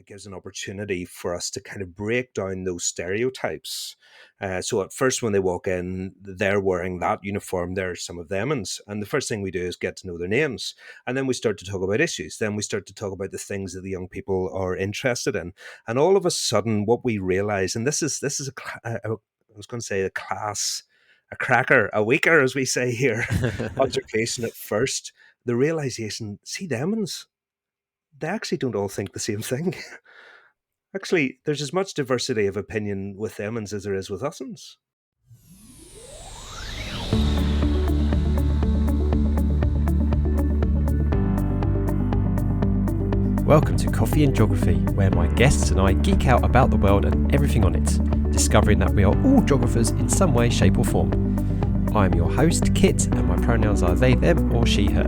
gives an opportunity for us to kind of break down those stereotypes. So at first, when they walk in, they're wearing that uniform. There's some of them, and the first thing we do is get to know their names, and then we start to talk about issues. Then we start to talk about the things that the young people are interested in, and all of a sudden, what we realize, and this is I was going to say a cracker, a weaker, as we say here, altercation at first. The realization, see them, they actually don't all think the same thing. Actually, there's as much diversity of opinion with them as there is with us'ns. Welcome to Coffee and Geography, where my guests and I geek out about the world and everything on it, discovering that we are all geographers in some way, shape or form. I'm your host, Kit, and my pronouns are they, them or she, her.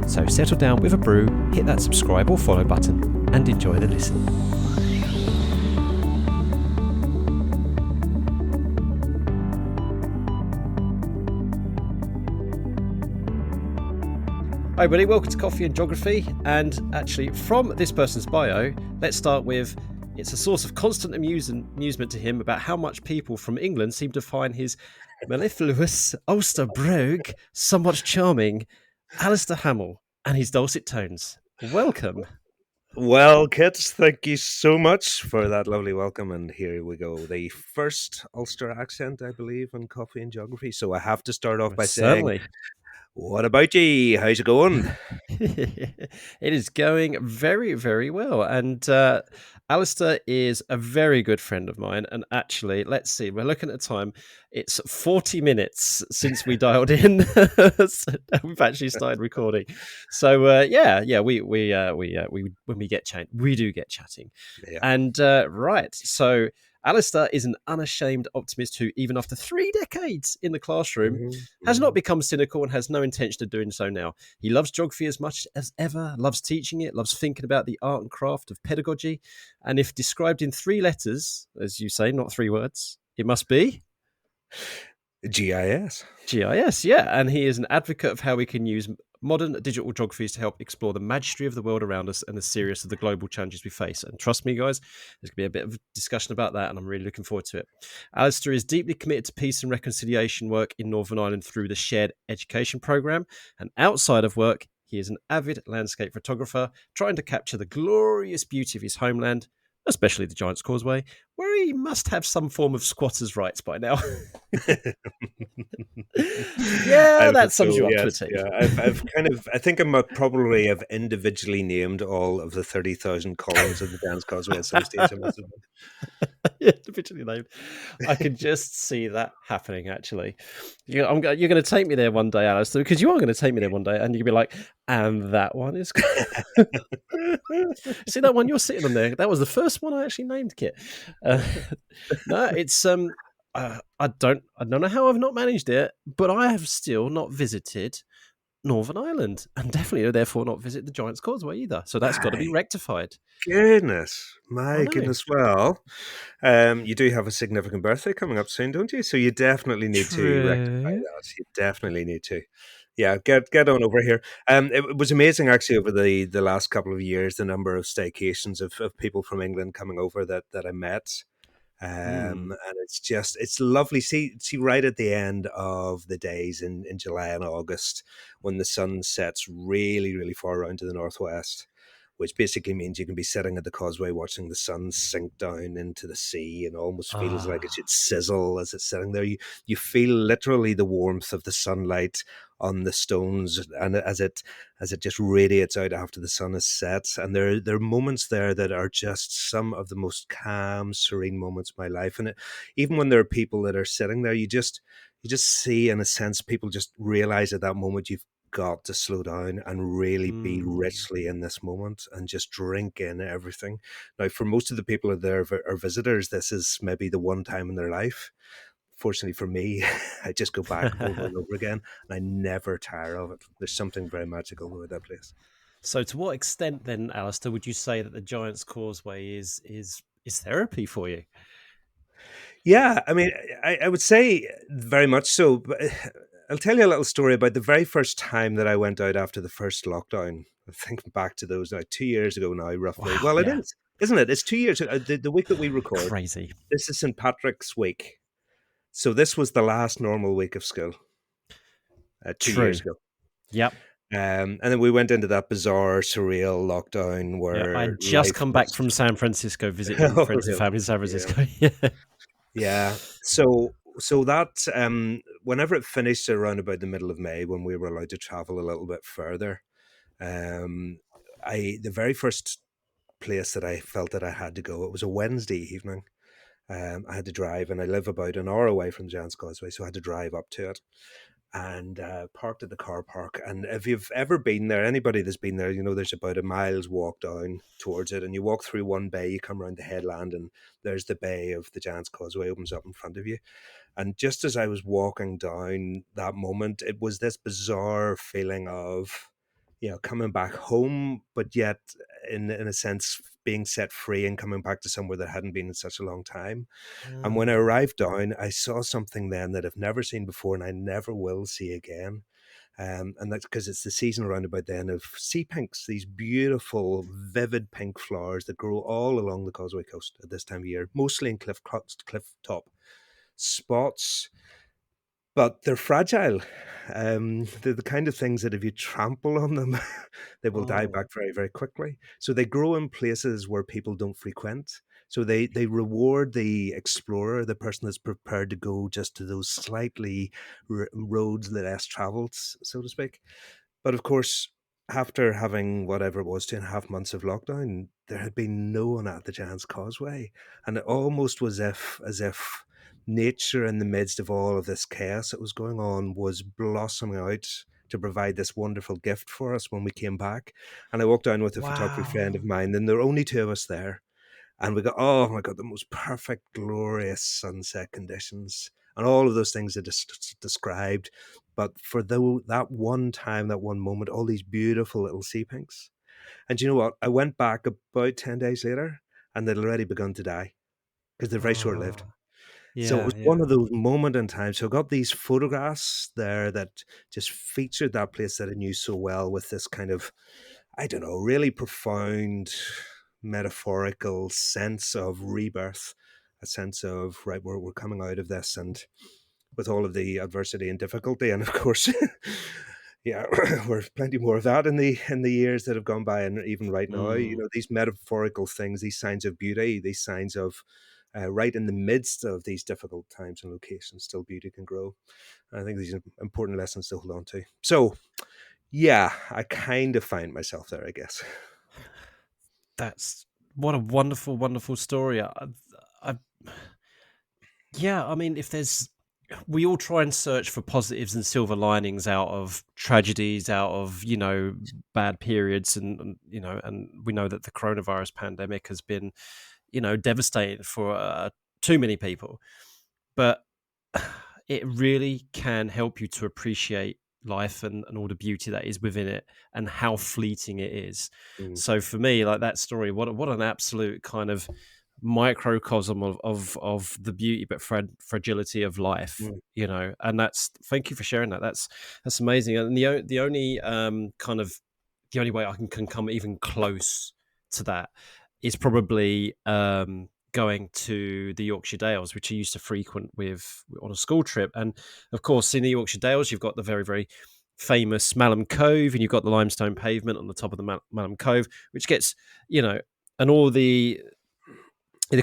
So settle down with a brew, hit that subscribe or follow button, and enjoy the listen. Hi everybody, welcome to Coffee and Geography, and actually from this person's bio, let's start with, it's a source of constant amusement to him about how much people from England seem to find his mellifluous Ulster brogue somewhat charming, Alistair Hamill, and his dulcet tones. Welcome. Well, Kit, thank you so much for that lovely welcome, and here we go. The first Ulster accent, I believe, on Coffee and Geography, so I have to start off by saying, what about ye? How's it going? It is going very, very well. And Alistair is a very good friend of mine. And actually, let's see, we're looking at the time. It's 40 minutes since we dialed in. So we've actually started recording. So we when we get chatting, we do get chatting. Yeah. And right, so Alistair is an unashamed optimist who, even after 3 decades in the classroom, has not become cynical and has no intention of doing so now. He loves geography as much as ever, loves teaching it, loves thinking about the art and craft of pedagogy. And if described in 3 letters, as you say, not 3 words, it must be... GIS. GIS, yeah. And he is an advocate of how we can use modern digital geographies to help explore the majesty of the world around us and the seriousness of the global challenges we face. And trust me, guys, there's going to be a bit of discussion about that, and I'm really looking forward to it. Alistair is deeply committed to peace and reconciliation work in Northern Ireland through the Shared Education Programme. And outside of work, he is an avid landscape photographer trying to capture the glorious beauty of his homeland, especially the Giant's Causeway, where he must have some form of squatter's rights by now. Yeah, that sums you up to a T. Yeah, I think I probably have individually named all of the 30,000 columns of the Giant's Causeway Association. Yeah, individually named. I can just see that happening, actually. You're going to take me there one day, Alistair, because you are going to take me there one day, and you'll be like, and that one is... See that one you're sitting on there? That was the first one I actually named, Kit. No, it's... I don't know how I've not managed it, but I have still not visited Northern Ireland, and definitely therefore not visit the Giant's Causeway either. So that's got to be rectified. Goodness. Well, you do have a significant birthday coming up soon, don't you? So you definitely need to rectify that. You definitely need to. Yeah, get on over here. It was amazing actually over the last couple of years, the number of staycations of people from England coming over that I met. And it's lovely. See right at the end of the days in July and August when the sun sets really, really far around to the northwest, which basically means you can be sitting at the causeway watching the sun sink down into the sea, and almost feels like it should sizzle as it's sitting there. You feel literally the warmth of the sunlight on the stones, and as it just radiates out after the sun is set. And there are moments there that are just some of the most calm, serene moments of my life. And even when there are people that are sitting there, you just see, in a sense, people just realize at that moment you've got to slow down and really be richly in this moment and just drink in everything. Now, for most of the people that are visitors, this is maybe the one time in their life. Fortunately for me, I just go back over and over again, and I never tire of it. There's something very magical about that place. So to what extent then, Alistair, would you say that the Giant's Causeway is therapy for you? Yeah, I mean, I would say very much so. But I'll tell you a little story about the very first time that I went out after the first lockdown. I think back to those 2 years ago now, roughly. Wow, well, yeah. it is. isn't it? It's 2 years. The week that we record, Crazy. this is St. Patrick's week. So this was the last normal week of school 2 years True. ago. Yep. And then we went into that bizarre, surreal lockdown Yeah, I where had just life come back was. from San Francisco visiting Oh, friends and really? family in San Yeah. Francisco. Yeah. Yeah. So that whenever it finished around about the middle of May, when we were allowed to travel a little bit further, um, the very first place that I felt that I had to go, it was a Wednesday evening. I had to drive, and I live about an hour away from Giant's Causeway, so I had to drive up to it and parked at the car park. And if you've ever been there, anybody that's been there, you know there's about a mile's walk down towards it, and you walk through one bay, you come around the headland, and there's the bay of the Giant's Causeway opens up in front of you. And just as I was walking down that moment, it was this bizarre feeling of, coming back home, but yet in a sense being set free and coming back to somewhere that hadn't been in such a long time. And when I Mm. arrived down, I saw something then that I've never seen before and I never will see again. And that's because it's the season around about then of sea pinks, these beautiful, vivid pink flowers that grow all along the Causeway coast at this time of year, mostly in cliff top spots, but they're fragile. They're the kind of things that if you trample on them, they will die Oh, back very, very quickly. So they grow in places where people don't frequent. So they reward the explorer, the person that's prepared to go just to those slightly roads less traveled, so to speak. But of course, after having whatever it was, 2.5 months of lockdown, there had been no one at the Giant's Causeway. And it almost was as if nature in the midst of all of this chaos that was going on was blossoming out to provide this wonderful gift for us when we came back. And I walked down with a photography friend of wow. mine, and there were only two of us there. And we got, oh my God, the most perfect, glorious sunset conditions and all of those things I just described. But for that one time, that one moment, all these beautiful little sea pinks. And you know what? I went back about 10 days later and they'd already begun to die because they're very short lived. Oh, So it yeah, was one yeah. of those moment in time. So I got these photographs there that just featured that place that I knew so well with this kind of, I don't know, really profound metaphorical sense of rebirth, a sense of, right, we're coming out of this and with all of the adversity and difficulty. And of course, yeah, there's plenty more of that in the years that have gone by, and even right now, Mm. these metaphorical things, these signs of beauty, these signs of right in the midst of these difficult times and locations, still beauty can grow. And I think these are important lessons to hold on to. So, yeah, I kind of find myself there, I guess. That's what a wonderful, wonderful story. I, yeah, I mean, if there's, we all try and search for positives and silver linings out of tragedies, out of bad periods, and we know that the coronavirus pandemic has been devastating for too many people, but it really can help you to appreciate life and all the beauty that is within it and how fleeting it is. Mm, So for me, like that story, what an absolute kind of microcosm of the beauty but fragility of life, mm, and that's, thank you for sharing that. That's amazing. And the only kind of the only way I can come even close to that is probably going to the Yorkshire Dales, which I used to frequent with on a school trip. And of course, in the Yorkshire Dales, you've got the very, very famous Malham Cove, and you've got the limestone pavement on the top of the Malham Cove, which gets, and all the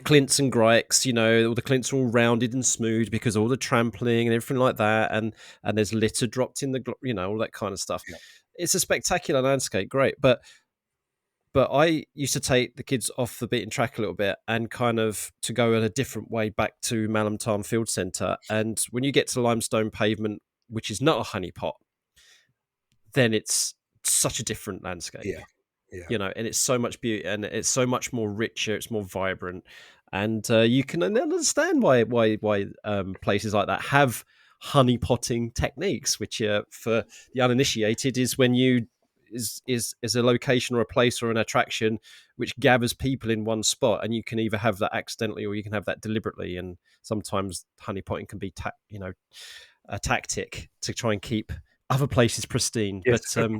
clints and grikes, all the clints are all rounded and smooth because of all the trampling and everything like that, and there's litter dropped in all that kind of stuff. yeah. It's a spectacular landscape, great, but I used to take the kids off the beaten track a little bit and kind of to go in a different way back to Malham Tarn Field Centre. And when you get to limestone pavement, which is not a honeypot, then it's such a different landscape, Yeah. Yeah. and it's so much beauty and it's so much more richer, it's more vibrant. And you can understand why places like that have honeypotting techniques, which for the uninitiated is when you is a location or a place or an attraction which gathers people in one spot, and you can either have that accidentally or you can have that deliberately. And sometimes honeypotting can be a tactic to try and keep other places pristine. Yes. But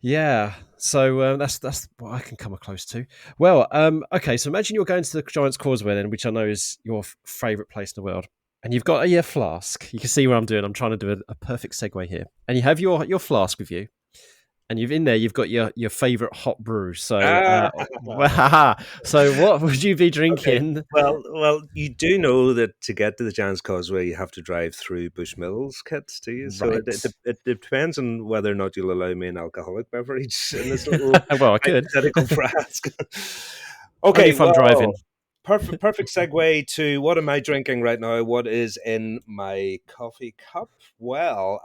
Yeah. So that's what I can come close to. Well, okay. So imagine you're going to the Giant's Causeway, then, which I know is your favorite place in the world, and you've got a flask. You can see what I'm doing. I'm trying to do a perfect segue here, and you have your flask with you, and you've got your favorite hot brew. So, Ah, so what would you be okay. drinking? Well, you do know that to get to the Giant's Causeway, you have to drive through Bushmills, kits, do you? So Right. it depends on whether or not you'll allow me an alcoholic beverage in this little Well, I could. hypothetical frasc. Only Okay, if I'm driving. well, perfect segue to what am I drinking right now? What is in my coffee cup? Well,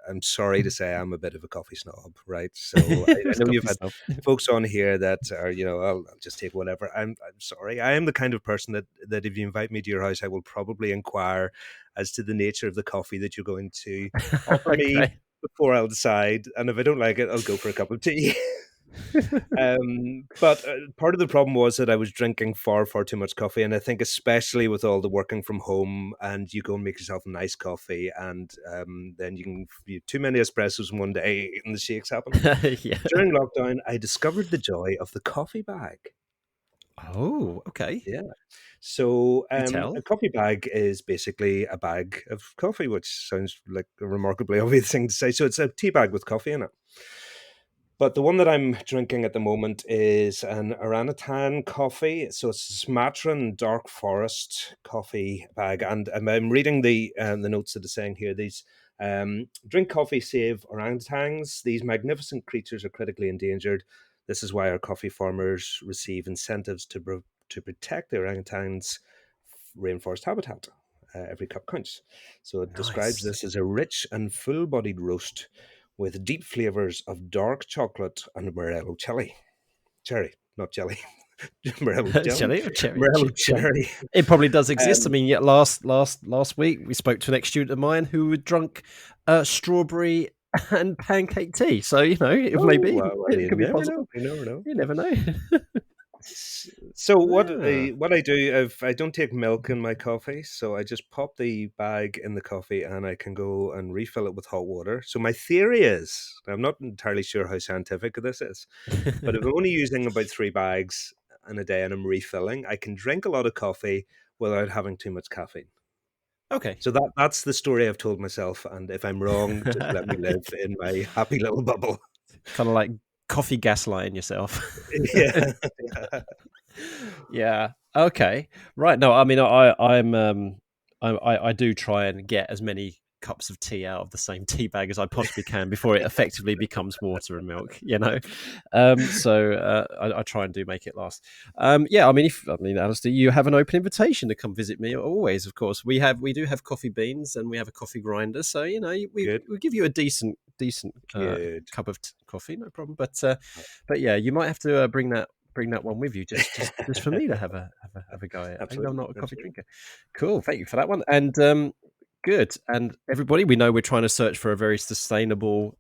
I'm sorry to say I'm a bit of a coffee snob, right? So I Who's know you've coffee had snob? folks on here that are, I'll just take whatever. I'm sorry. I am the kind of person that if you invite me to your house, I will probably inquire as to the nature of the coffee that you're going to offer me Okay. before I'll decide. And if I don't like it, I'll go for a cup of tea. But part of the problem was that I was drinking far too much coffee, and I think especially with all the working from home, and you go and make yourself a nice coffee, and then you can you too many espressos in one day, and the shakes happen. Yeah. During lockdown, I discovered the joy of the coffee bag. Oh, okay. Yeah. So, Do a tell. coffee bag is basically a bag of coffee, which sounds like a remarkably obvious thing to say. So, it's a tea bag with coffee in it. But the one that I'm drinking at the moment is an orangutan coffee. So it's a Sumatran dark forest coffee bag. And I'm reading the notes that are saying here these drink coffee, save orangutans. These magnificent creatures are critically endangered. This is why our coffee farmers receive incentives to protect the orangutans' rainforest habitat. Every cup counts. So it describes Nice. this as a rich and full bodied roast with deep flavors of dark chocolate and Morello cherry. Cherry, not jelly. Morello jelly. Jelly or cherry? Morello Jelly. cherry. It probably does exist. I Um, mean, yet last week we spoke to an ex-student of mine who had drunk strawberry and pancake tea. So oh, maybe well, it you could be never know. possible. You never know. You never know. So Ah, what I do, if I don't take milk in my coffee, so I just pop the bag in the coffee and I can go and refill it with hot water. So my theory is, I'm not entirely sure how scientific this is, but if I'm only using about 3 bags in a day and I'm refilling, I can drink a lot of coffee without having too much caffeine. okay. So that's the story I've told myself, and if I'm wrong, just let me live in my happy little bubble. Kind of like coffee gaslighting yourself. Yeah. Yeah. Okay. Right. No, I mean, I do try and get as many cups of tea out of the same tea bag as I possibly can before it effectively becomes water and milk. I try and do make it last. Yeah. I mean, Alistair, you have an open invitation to come visit me always. Of course, we do have coffee beans and we have a coffee grinder, so Good, we give you a decent good. cup of coffee, no problem. But yeah, you might have to bring that one with you just for me to have a go at. I'm Absolutely, not a coffee absolutely. drinker. Cool, thank you for that one. And good. And everybody, we know we're trying to search for a very sustainable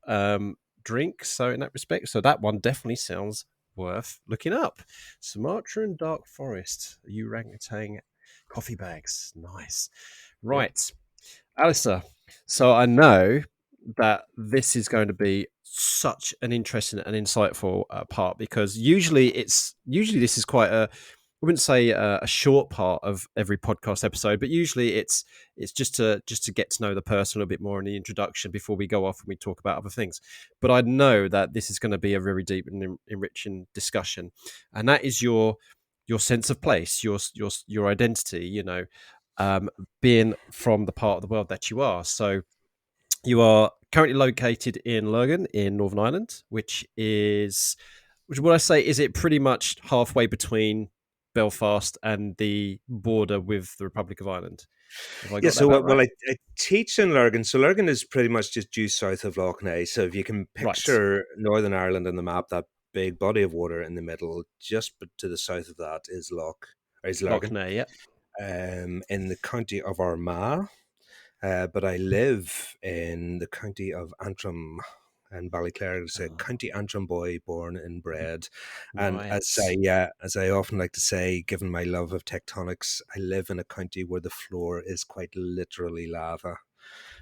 drink. So in that respect, so that one definitely sounds worth looking up. Sumatran Dark Forest orangutan coffee bags. Nice. Yeah. Right, Alistair. So I know that this is going to be such an interesting and insightful part because usually this is quite a I wouldn't say a short part of every podcast episode, but usually it's just to get to know the person a little bit more in the introduction before we go off and we talk about other things. But I know that this is going to be a very deep and enriching discussion, and that is your sense of place, your identity. Being from the part of the world that you are. So you are currently located in Lurgan in Northern Ireland, which would I say is it pretty much halfway between Belfast and the border with the Republic of Ireland? Have I Yeah, got that so, about right? I teach in Lurgan. So Lurgan is pretty much just due south of Lough Neagh. So if you can Right. picture Northern Ireland on the map, that big body of water in the middle, just to the south of that is Loch Lurgan, Ness, yeah. in the county of Armagh. But I live in the county of Antrim and Ballyclare. It's a Oh, county Antrim boy, born and bred. And right. as I often like to say, given my love of tectonics, I live in a county where the floor is quite literally lava.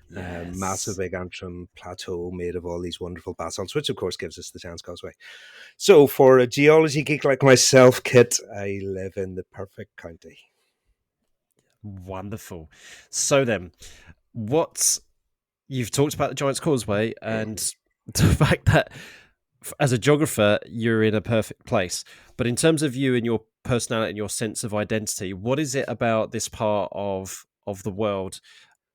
Yes. Massive big Antrim plateau made of all these wonderful basalts, which of course gives us the Giant's Causeway. So for a geology geek like myself, Kit, I live in the perfect county. Wonderful. So then, what's you've talked about the Giant's Causeway and the fact that as a geographer, you're in a perfect place. But in terms of you and your personality and your sense of identity, what is it about this part of the world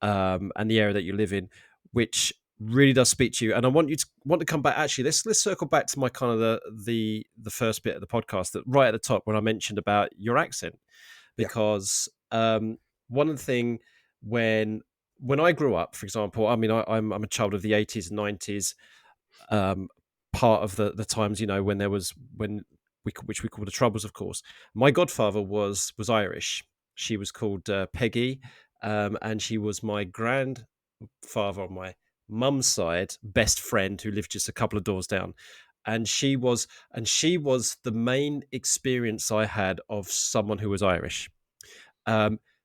and the area that you live in, which really does speak to you? And I want to come back. Actually, let's circle back to my kind of the first bit of the podcast, that right at the top when I mentioned about your accent, Yeah. because one of the thing when I grew up, for example, I mean, I'm a child of the 80s and 90s, um, part of the times, when there was when which we call the Troubles, of course. My godfather was Irish. She was called Peggy, and she was my grandfather on my mum's side best friend, who lived just a couple of doors down. And she was the main experience I had of someone who was Irish.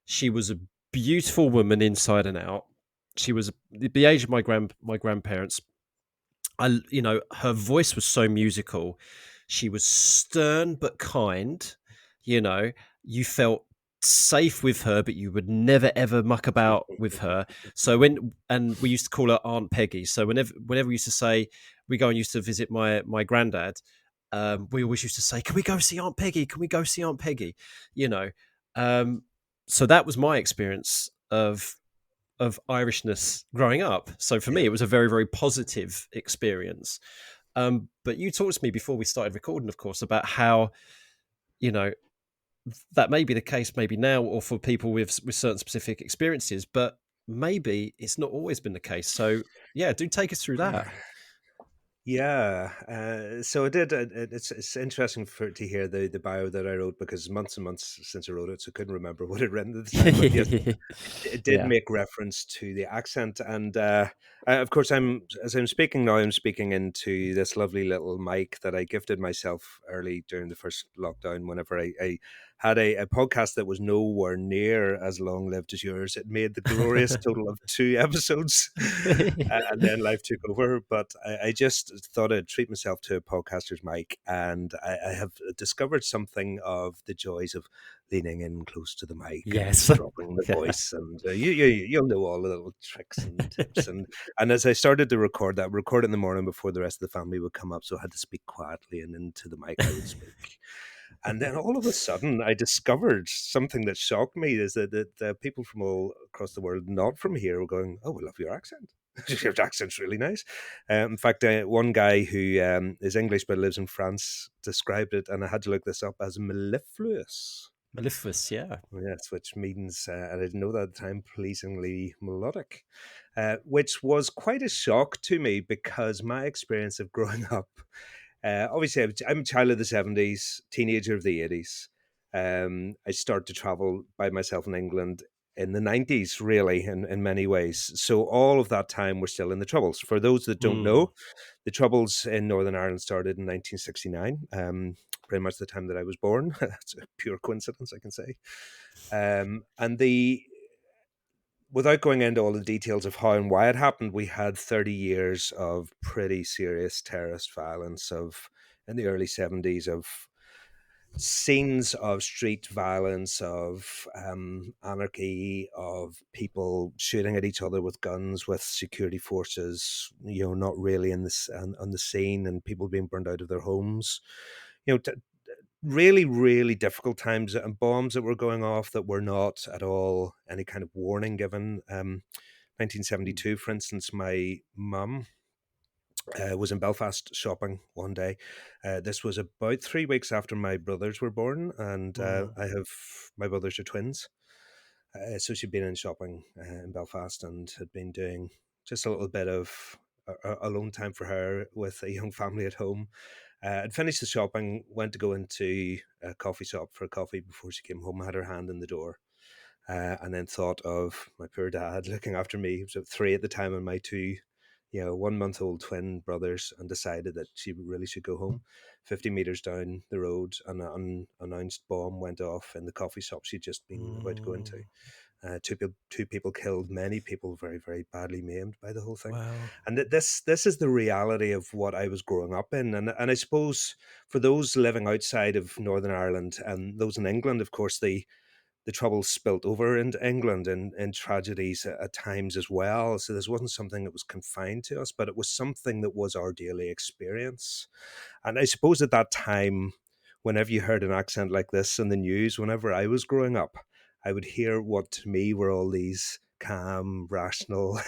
She was a beautiful woman inside and out. She was the age of my grandparents. Her voice was so musical. She was stern but kind. You know, you felt safe with her, but you would never ever muck about with her. So and we used to call her Aunt Peggy. So whenever we used to say we go and used to visit my granddad, we always used to say, "Can we go see Aunt Peggy? Can we go see Aunt Peggy?" You know, um, so that was my experience of Irishness growing up. So for me, Yeah. it was a very, very positive experience. But you talked to me before we started recording, of course, about how, you know, that may be the case maybe now or for people with certain specific experiences, but maybe it's not always been the case. So yeah, do take us through that. Yeah, so I did. It's interesting to hear the bio that I wrote, because months and months since I wrote it, so I couldn't remember what I'd written at the time. But yes, it did Yeah. make reference to the accent, and of course, as I'm speaking now, I'm speaking into this lovely little mic that I gifted myself early during the first lockdown. Whenever I had a podcast that was nowhere near as long lived as yours, it made the glorious total of 2 episodes, and then life took over. But I just thought I'd treat myself to a podcaster's mic, and I have discovered something of the joys of leaning in close to the mic and Yes. dropping the Yeah. voice, and you'll know all the little tricks and tips. And as I started to record that, record in the morning before the rest of the family would come up, so I had to speak quietly, and into the mic I would speak. And then all of a sudden, I discovered something that shocked me: is that people from all across the world, not from here, were going, "Oh, we love your accent. Your accent's really nice." In fact, one guy who is English but lives in France described it, and I had to look this up, as mellifluous. Mellifluous, yeah. Yes, which means, and I didn't know that at the time, pleasingly melodic, which was quite a shock to me, because my experience of growing up, obviously, I'm a child of the 70s, teenager of the 80s. I started to travel by myself in England in the 90s, really, in many ways. So all of that time, we're still in the Troubles. For those that don't Mm. know, the Troubles in Northern Ireland started in 1969, pretty much the time that I was born. It's a pure coincidence, I can say. And without going into all the details of how and why it happened, we had 30 years of pretty serious terrorist violence, of in the early 70s, of scenes of street violence, of anarchy, of people shooting at each other with guns, with security forces, not really in this on the scene, and people being burned out of their homes. Really, really difficult times, and bombs that were going off that were not at all any kind of warning given. Mm. 1972, for instance, my mum was in Belfast shopping one day. This was about 3 weeks after my brothers were born, and Mm. my brothers are twins. So she'd been in shopping in Belfast, and had been doing just a little bit of alone time for her with a young family at home. I'd finished the shopping, went to go into a coffee shop for a coffee before she came home, had her hand in the door, and then thought of my poor dad looking after me. He was at 3 at the time, and my two, 1 month old twin brothers, and decided that she really should go home. 50 meters down the road, an unannounced bomb went off in the coffee shop she'd just been about to go into. Mm. Two people killed, many people very, very badly maimed by the whole thing. Wow. And this is the reality of what I was growing up in. And I suppose for those living outside of Northern Ireland and those in England, of course, the troubles spilt over into England in tragedies at times as well. So this wasn't something that was confined to us, but it was something that was our daily experience. And I suppose at that time, whenever you heard an accent like this in the news, whenever I was growing up, I would hear what to me were all these calm, rational,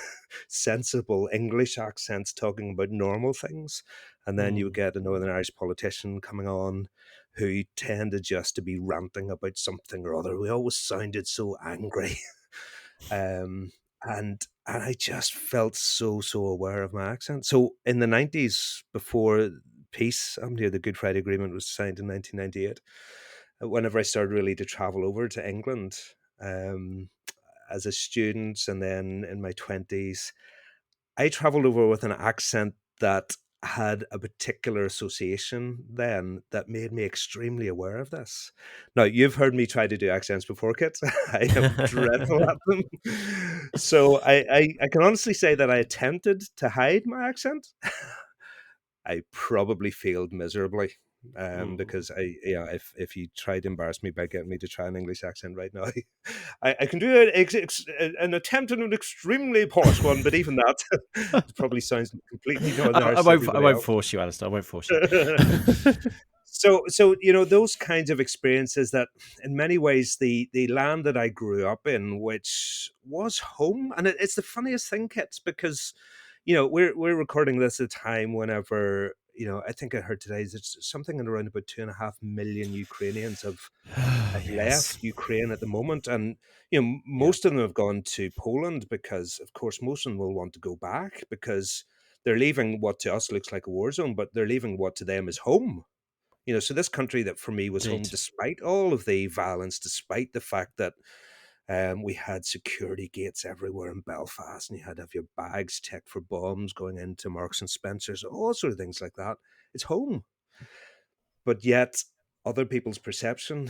sensible English accents talking about normal things. And then you would Mm. get a Northern Irish politician coming on who tended just to be ranting about something or other. We always sounded so angry. Um, and I just felt so aware of my accent. So in the 90s, before peace, the Good Friday Agreement was signed in 1998, whenever I started really to travel over to England, um, as a student and then in my 20s, I traveled over with an accent that had a particular association then that made me extremely aware of this. Now, you've heard me try to do accents before, Kit. I am dreadful at them. So I can honestly say that I attempted to hide my accent. I probably failed miserably. Mm. Because if you try to embarrass me by getting me to try an English accent right now, I can do an attempt at an extremely posh one, but even that it probably sounds completely Northern I Irish to I everybody won't else. force you, Alistair. I won't force you. So those kinds of experiences that, in many ways, the land that I grew up in, which was home, and it's the funniest thing, Kits, because we're recording this at a time whenever I think I heard today that something in around about 2.5 million Ukrainians have Yes. left Ukraine at the moment, and Yeah. most of them have gone to Poland because, of course, most of them will want to go back because they're leaving what to us looks like a war zone, but they're leaving what to them is home. So this country that for me was home, Indeed. despite all of the violence, despite the fact that we had security gates everywhere in Belfast, and you had to have your bags checked for bombs going into Marks and Spencers, all sort of things like that. It's home, but yet other people's perception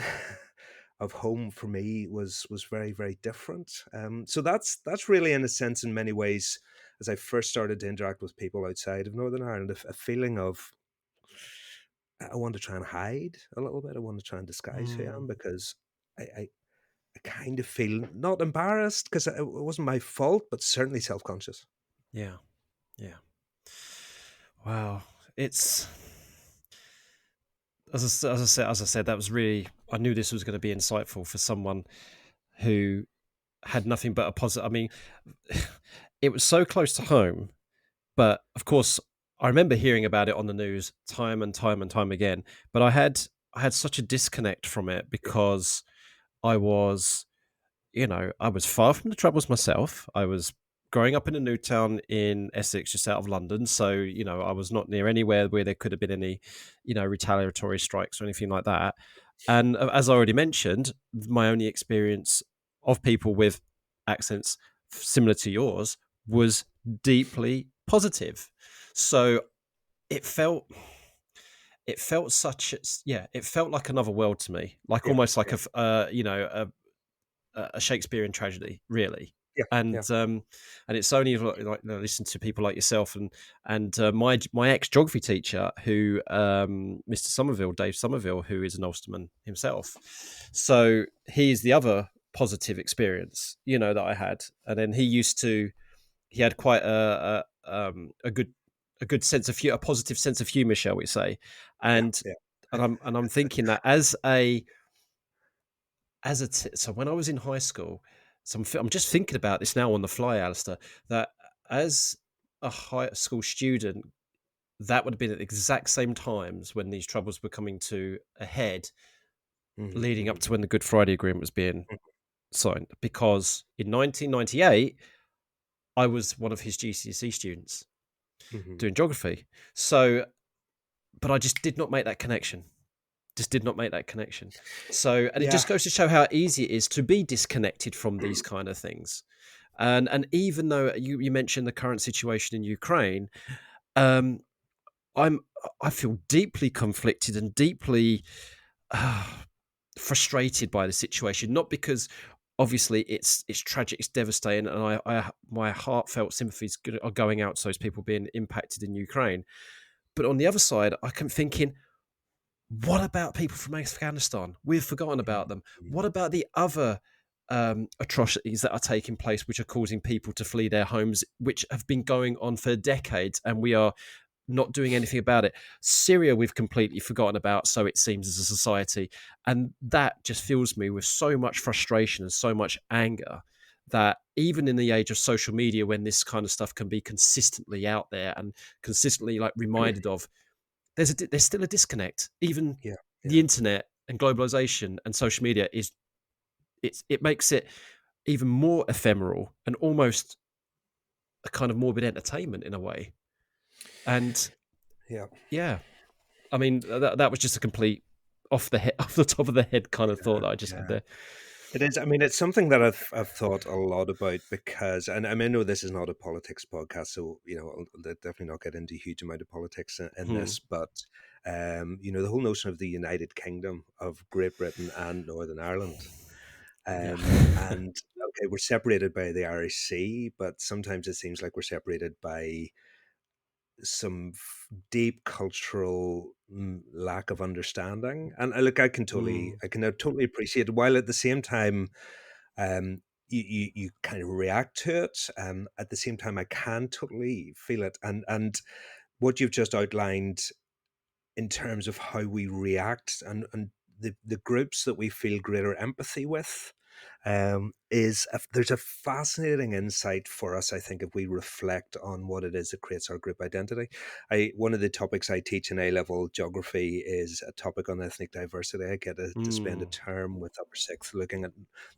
of home for me was very, very different. So that's really, in a sense, in many ways, as I first started to interact with people outside of Northern Ireland, a feeling of I want to try and hide a little bit. I want to try and disguise who I Mm. am because I kind of feel not embarrassed because it wasn't my fault, but certainly self-conscious. Yeah. Yeah. Wow. It's as I said, that was really. I knew this was going to be insightful for someone who had nothing but a positive. I mean, it was so close to home, but of course, I remember hearing about it on the news time and time and time again. But I had such a disconnect from it Yeah, because I was I was far from the troubles myself. I was growing up in a new town in Essex, just out of London. So, I was not near anywhere where there could have been any, retaliatory strikes or anything like that. And as I already mentioned, my only experience of people with accents similar to yours was deeply positive. So it felt it felt like another world to me, like yeah, almost like yeah, a Shakespearean tragedy, really. yeah, And yeah. it's only listen to people like yourself and my ex geography teacher, who Mr. Somerville, Dave Somerville, who is an Ulsterman himself. So he's the other positive experience, that I had. And then he had quite a good sense of a positive sense of humor, shall we say? Yeah, And yeah. I'm thinking that so when I was in high school, I'm just thinking about this now on the fly, Alistair, that as a high school student, that would have been at the exact same times when these troubles were coming to a head, Mhm, leading up mhm, to when the Good Friday Agreement was being signed. Because in 1998, I was one of his GCSE students mhm. doing geography. So, but I just did not make that connection. Just did not make that connection. So, and it Yeah. just goes to show how easy it is to be disconnected from these kind of things. And even though you mentioned the current situation in Ukraine, um, I'm I feel deeply conflicted and deeply uh, frustrated by the situation. Not because obviously it's tragic, it's devastating, and my heartfelt sympathies are going out to those people being impacted in Ukraine. But on the other side, I kept thinking, what about people from Afghanistan? We've forgotten about them. What about the other atrocities that are taking place, which are causing people to flee their homes, which have been going on for decades, and we are not doing anything about it? Syria, we've completely forgotten about, so it seems, as a society. And that just fills me with so much frustration and so much anger that even in the age of social media, when this kind of stuff can be consistently out there and consistently like reminded of, there's still a disconnect. Even Yeah, the yeah, internet and globalization and social media it makes it even more ephemeral and almost a kind of morbid entertainment in a way. And yeah, yeah, I mean that was just a complete off the head, off the top of the head kind of thought yeah, that I just had yeah. there. It is. I mean, it's something that I've thought a lot about because, and I mean, I know this is not a politics podcast, so I'll definitely not get into a huge amount of politics in Hmm. this. But the whole notion of the United Kingdom of Great Britain and Northern Ireland, Yeah. and okay, we're separated by the Irish Sea, but sometimes it seems like we're separated by some deep cultural lack of understanding. And look, Mm. I can totally appreciate it, while at the same time, you kind of react to it. At the same time, I can totally feel it, and what you've just outlined in terms of how we react and the groups that we feel greater empathy with there's a fascinating insight for us, I think, if we reflect on what it is that creates our group identity. One of the topics I teach in A-level geography is a topic on ethnic diversity. I get to spend a Mm. term with upper sixth looking at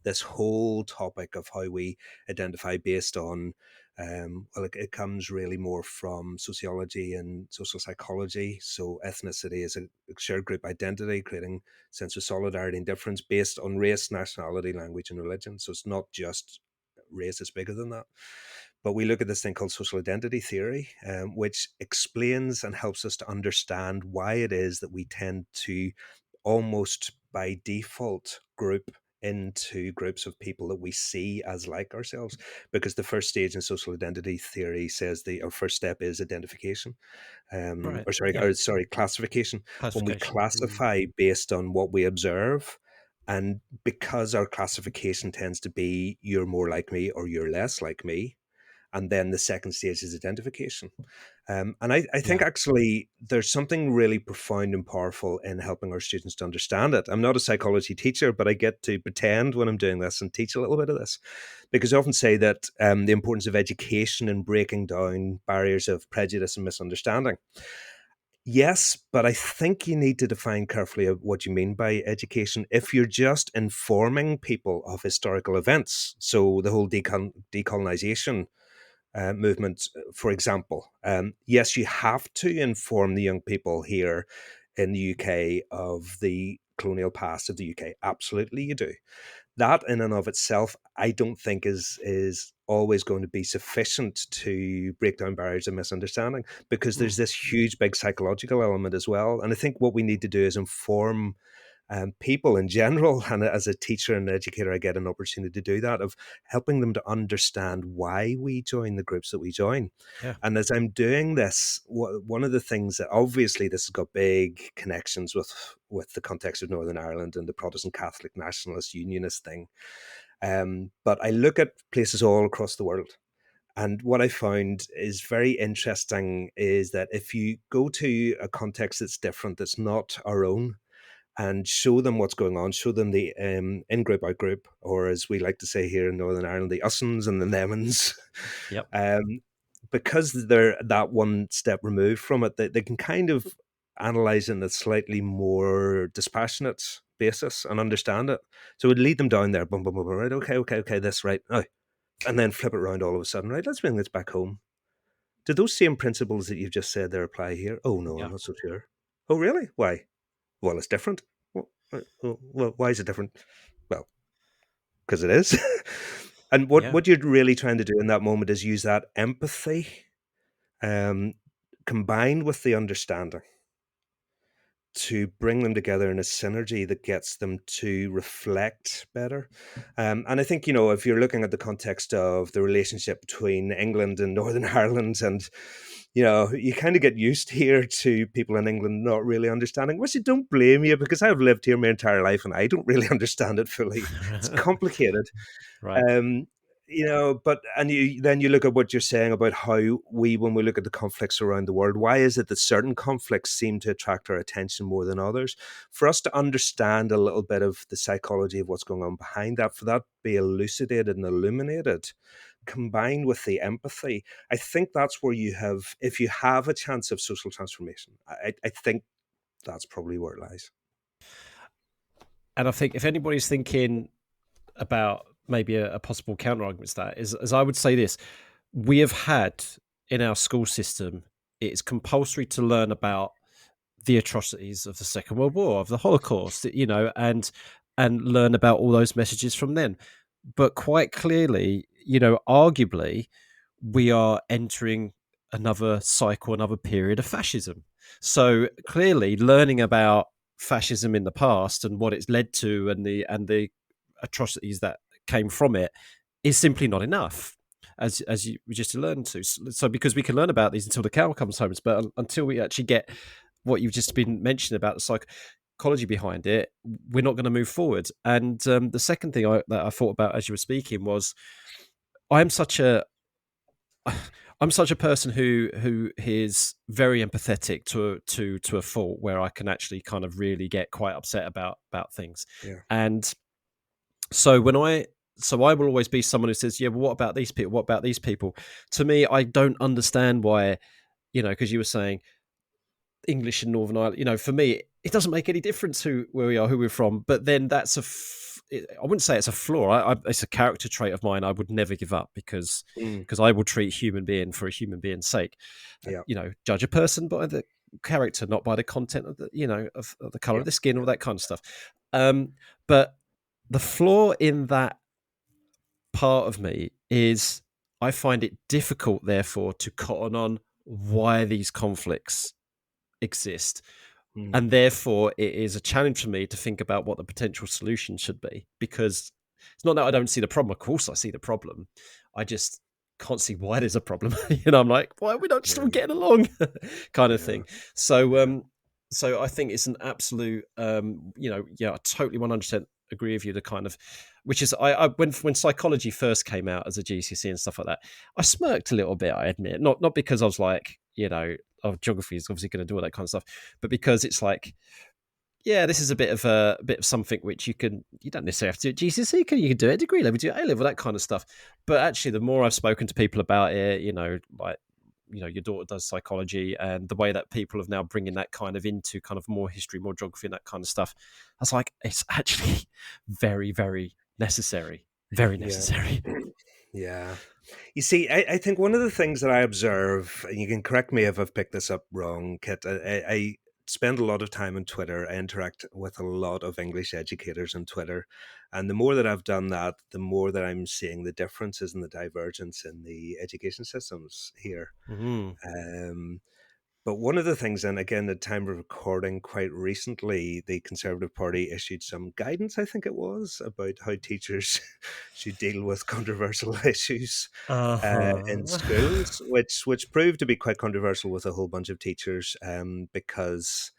this whole topic of how we identify based on it comes really more from sociology and social psychology. So ethnicity is a shared group identity, creating sense of solidarity and difference based on race, nationality, language, and religion. So it's not just race, it's bigger than that. But we look at this thing called social identity theory, which explains and helps us to understand why it is that we tend to almost by default group into groups of people that we see as like ourselves, because the first stage in social identity theory says our first step is identification, Right. Yeah. or sorry, classification. When we Classification. Mm. classify based on what we observe, and because our classification tends to be you're more like me or you're less like me, and then the second stage is identification. And I think Yeah. actually there's something really profound and powerful in helping our students to understand it. I'm not a psychology teacher, but I get to pretend when I'm doing this and teach a little bit of this, because I often say that the importance of education in breaking down barriers of prejudice and misunderstanding. Yes, but I think you need to define carefully what you mean by education. If you're just informing people of historical events, so the whole decolonization movement, for example, yes, you have to inform the young people here in the UK of the colonial past of the UK. Absolutely, you do. That in and of itself, I don't think is always going to be sufficient to break down barriers of misunderstanding, because Mm. there's this huge big psychological element as well. And I think what we need to do is inform people in general. And as a teacher and educator, I get an opportunity to do that, of helping them to understand why we join the groups that we join. Yeah. And as I'm doing this, one of the things that obviously this has got big connections with the context of Northern Ireland and the Protestant Catholic nationalist unionist thing. But I look at places all across the world. And what I found is very interesting is that if you go to a context that's different, that's not our own, and show them what's going on, show them the in group, out group, or as we like to say here in Northern Ireland, the us'ns and the them'ns. Yep. um, because they're that one step removed from it, they can kind of analyze in a slightly more dispassionate basis and understand it. So it would lead them down there, boom, boom, boom, right, okay, this, right, now. And then flip it around all of a sudden, right, let's bring this back home. Do those same principles that you've just said there apply here? Oh, no, I'm Yeah. not so sure. Oh, really? Why? Well, it's different. Well, why is it different? Well, because it is. And what Yeah. what you're really trying to do in that moment is use that empathy, um, combined with the understanding, to bring them together in a synergy that gets them to reflect better. And I think, if you're looking at the context of the relationship between England and Northern Ireland, and, you kind of get used here to people in England not really understanding, which I don't blame you, because I've lived here my entire life and I don't really understand it fully. It's complicated. Right. Um, but then you look at what you're saying about how when we look at the conflicts around the world, why is it that certain conflicts seem to attract our attention more than others? For us to understand a little bit of the psychology of what's going on behind that, for that to be elucidated and illuminated, combined with the empathy, I think that's where if you have a chance of social transformation, I think that's probably where it lies. And I think if anybody's thinking about maybe a possible counter argument to that, is, as I would say this, we have had in our school system, it's compulsory to learn about the atrocities of the Second World War, of the Holocaust, and learn about all those messages from then. But quite clearly, arguably, we are entering another cycle, another period of fascism. So clearly, learning about fascism in the past and what it's led to, and the atrocities that came from it, is simply not enough. As you just learned to. So because we can learn about these until the cow comes home, but until we actually get what you've just been mentioning about the psychology behind it, we're not going to move forward. And the second thing that I thought about as you were speaking was, I'm such a I'm such a person who is very empathetic to a fault, where I can actually kind of really get quite upset about things. Yeah. And so I will always be someone who says, yeah, well, what about these people? What about these people? To me, I don't understand why, because you were saying English in Northern Ireland, for me, it doesn't make any difference where we are, who we're from. But then I wouldn't say it's a flaw. It's a character trait of mine. I would never give up, because I will treat human being for a human being's sake. Yeah. Judge a person by the character, not by the content of of the color of the skin, all that kind of stuff. But the flaw in that part of me is, I find it difficult, therefore, to cotton on why these conflicts exist. And therefore, it is a challenge for me to think about what the potential solution should be, because it's not that I don't see the problem. Of course, I see the problem. I just can't see why there's a problem. I'm like, why are we not still getting along? kind of thing. So, so I think it's an absolute, I totally 100% agree with you. The kind of, which is, when psychology first came out as a GCSE and stuff like that, I smirked a little bit. I admit, not because I was like, geography is obviously going to do all that kind of stuff, but because it's like, yeah, this is a bit of something which you don't necessarily have to do at GCSE. You can do it at degree level, do it at A level, that kind of stuff. But actually, the more I've spoken to people about it, your daughter does psychology, and the way that people have now bringing that kind of into kind of more history, more geography, and that kind of stuff, I was like, it's actually very, very necessary. Very necessary. Yeah. You see, I think one of the things that I observe, and you can correct me if I've picked this up wrong, Kit, I spend a lot of time on Twitter. I interact with a lot of English educators on Twitter. And the more that I've done that, the more that I'm seeing the differences and the divergence in the education systems here. But one of the things, and again, at time of recording, quite recently, the Conservative Party issued some guidance, I think it was, about how teachers should deal with controversial issues in schools, which proved to be quite controversial with a whole bunch of teachers, because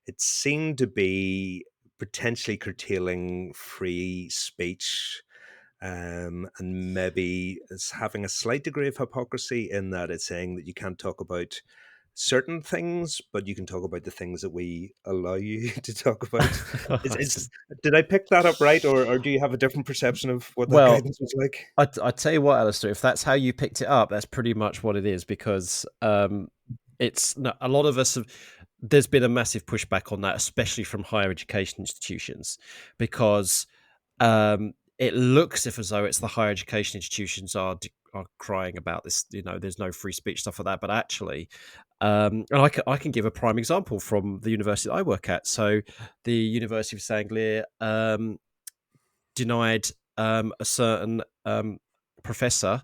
it seemed to be potentially curtailing free speech, and maybe it's having a slight degree of hypocrisy in that it's saying that you can't talk about certain things, but you can talk about the things that we allow you to talk about. Did I pick that up right, or do you have a different perception of what that Well, guidance was like? I tell you what, Alistair, if that's how you picked it up, that's pretty much what it is, because it's a lot of us have. There's been a massive pushback on that, especially from higher education institutions, because it looks as though it's the higher education institutions are crying about this. There's no free speech, stuff like that. But actually, and I can give a prime example from the university that I work at. So, the University of St Anglia denied a certain professor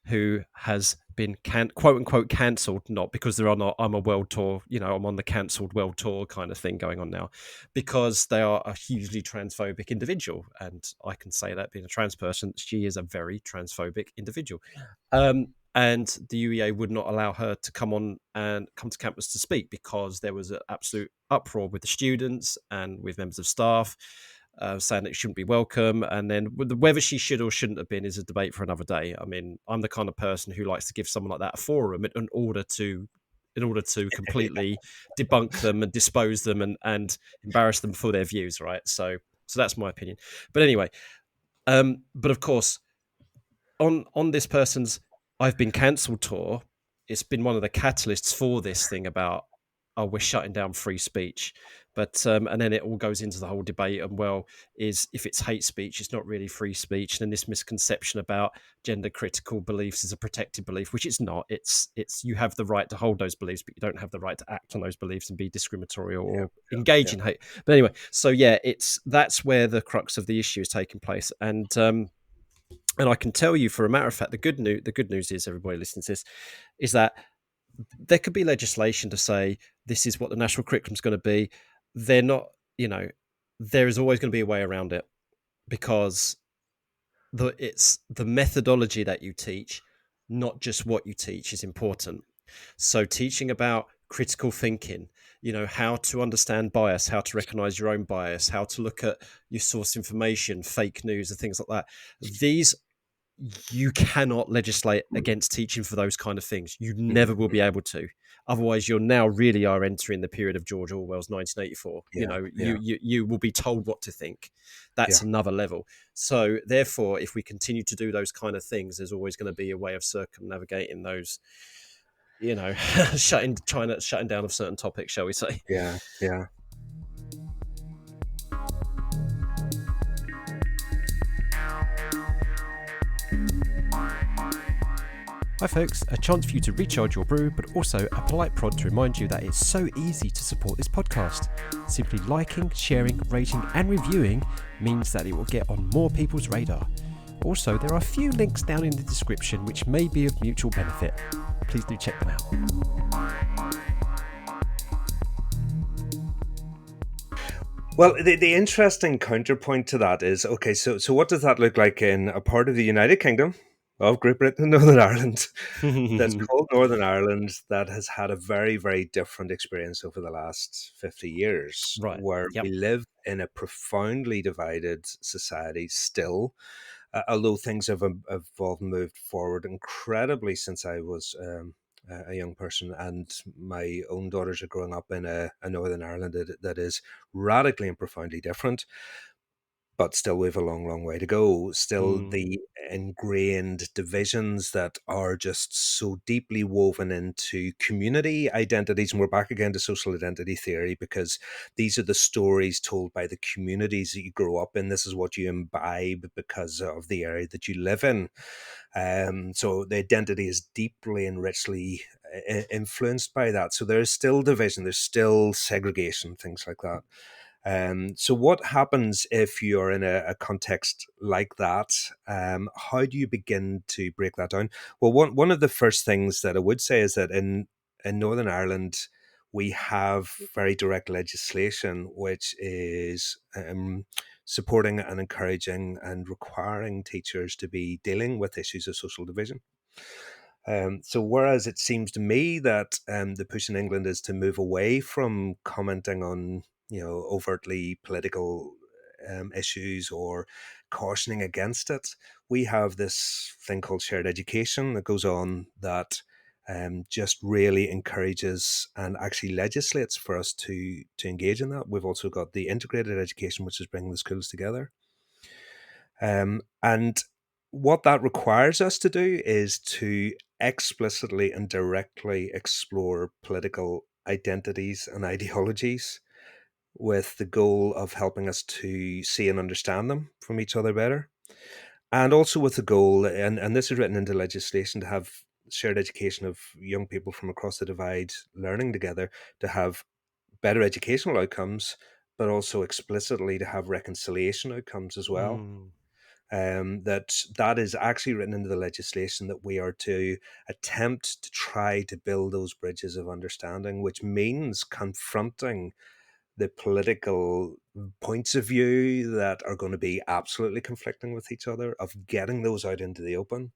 who has been quote unquote cancelled, not because they're on I'm a world tour, I'm on the cancelled world tour kind of thing going on now, because they are a hugely transphobic individual. And I can say that being a trans person, she is a very transphobic individual. And the UEA would not allow her to come to campus to speak because there was an absolute uproar with the students and with members of staff, saying that it shouldn't be welcome. And then whether she should or shouldn't have been is a debate for another day. I mean, I'm the kind of person who likes to give someone like that a forum in order to completely debunk them and dispose them and embarrass them for their views, right? So that's my opinion. But anyway, but of course, on this person's I've been cancelled tour, it's been one of the catalysts for this thing about, oh, we're shutting down free speech. But and then it all goes into the whole debate and, well, if it's hate speech, it's not really free speech. And then this misconception about gender critical beliefs is a protected belief, which it's not. It's you have the right to hold those beliefs, but you don't have the right to act on those beliefs and be discriminatory or engage in hate. But anyway, so yeah, that's where the crux of the issue is taking place. And I can tell you, for a matter of fact, the good news is, everybody listening to this, is that there could be legislation to say this is what the national curriculum is going to be. They're not, there is always going to be a way around it, because it's the methodology that you teach, not just what you teach, is important. So teaching about critical thinking, how to understand bias, how to recognize your own bias, how to look at your source information, fake news and things like that. These, you cannot legislate against teaching for those kind of things. You never will be able to. Otherwise, you're now really are entering the period of George Orwell's 1984. You will be told what to think. That's another level. So therefore, if we continue to do those kind of things, there's always going to be a way of circumnavigating those, shutting down of certain topics, shall we say. Yeah. Hi folks, a chance for you to recharge your brew, but also a polite prod to remind you that it's so easy to support this podcast. Simply liking, sharing, rating and reviewing means that it will get on more people's radar. Also, there are a few links down in the description which may be of mutual benefit. Please do check them out. Well, the interesting counterpoint to that is, okay, so what does that look like in a part of the United Kingdom of Great Britain and Northern Ireland that's called Northern Ireland, that has had a very, very different experience over the last 50 years, Right. where we live in a profoundly divided society still, although things have evolved and moved forward incredibly since I was a young person, and my own daughters are growing up in a Northern Ireland that is radically and profoundly different. But still, we have a long, long way to go. Still, the ingrained divisions that are just so deeply woven into community identities. And we're back again to social identity theory, because these are the stories told by the communities that you grow up in. This is what you imbibe because of the area that you live in. So the identity is deeply and richly influenced by that. So there's still division, there's still segregation, things like that. So what happens if you're in a context like that? How do you begin to break that down? Well, one of the first things that I would say is that in Northern Ireland, we have very direct legislation which is supporting and encouraging and requiring teachers to be dealing with issues of social division. So whereas it seems to me that the push in England is to move away from commenting on, overtly political issues or cautioning against it, we have this thing called shared education that goes on that just really encourages and actually legislates for us to engage in that. We've also got the integrated education, which is bringing the schools together. And what that requires us to do is to explicitly and directly explore political identities and ideologies, with the goal of helping us to see and understand them from each other better. And also with the goal, and this is written into legislation, to have shared education of young people from across the divide learning together to have better educational outcomes, but also explicitly to have reconciliation outcomes as well. that is actually written into the legislation, that we are to attempt to try to build those bridges of understanding, which means confronting the political points of view that are going to be absolutely conflicting with each other, of getting those out into the open,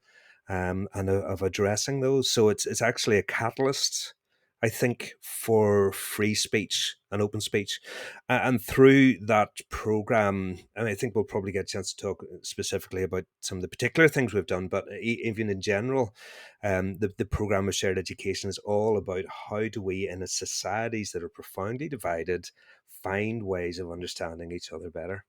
and of addressing those. So it's actually a catalyst, I think, for free speech and open speech. And through that program, and I think we'll probably get a chance to talk specifically about some of the particular things we've done, but even in general, the program of shared education is all about how do we, in a societies that are profoundly divided, find ways of understanding each other better.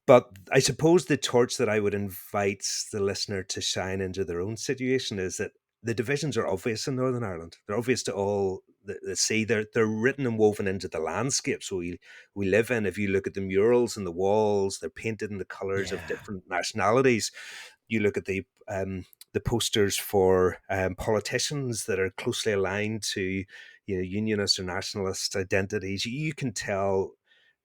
But I suppose the torch that I would invite the listener to shine into their own situation is that the divisions are obvious in Northern Ireland. They're obvious to all that see. They're written and woven into the landscapes we live in. If you look at the murals and the walls, they're painted in the colours of different nationalities. You look at the posters for politicians that are closely aligned to, you know, unionist or nationalist identities. You can tell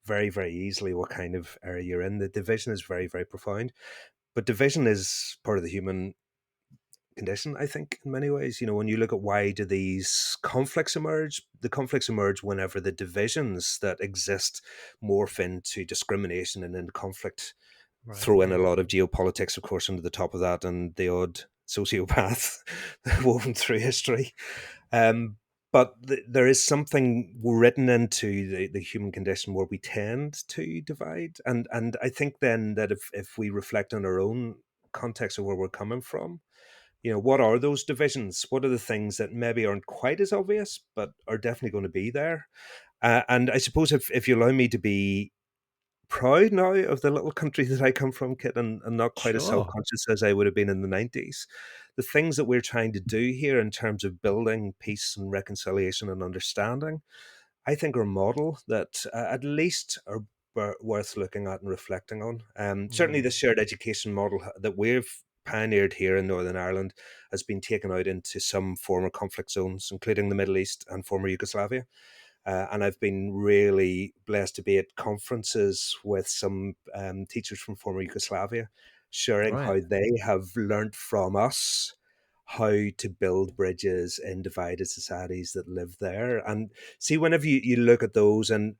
very, very easily what kind of area you're in. The division is very, very profound. But division is part of the human condition, I think, in many ways. You know, when you look at why do these conflicts emerge, the conflicts emerge whenever the divisions that exist morph into discrimination and into conflict. Right. Throw in a lot of geopolitics, of course, into the top of that, and the odd sociopath woven through history. But there is something written into the human condition where we tend to divide. And I think then that if we reflect on our own context of where we're coming from, you know, what are those divisions? What are the things that maybe aren't quite as obvious, but are definitely going to be there? And I suppose if you allow me to be proud now of the little country that I come from, Kit, and not quite as Sure. self-conscious as I would have been in the 90s. The things that we're trying to do here in terms of building peace and reconciliation and understanding, I think are a model that at least are worth looking at and reflecting on. Certainly the shared education model that we've pioneered here in Northern Ireland has been taken out into some former conflict zones, including the Middle East and former Yugoslavia. And I've been really blessed to be at conferences with some teachers from former Yugoslavia, sharing Right. how they have learnt from us how to build bridges in divided societies that live there. And see, whenever you look at those and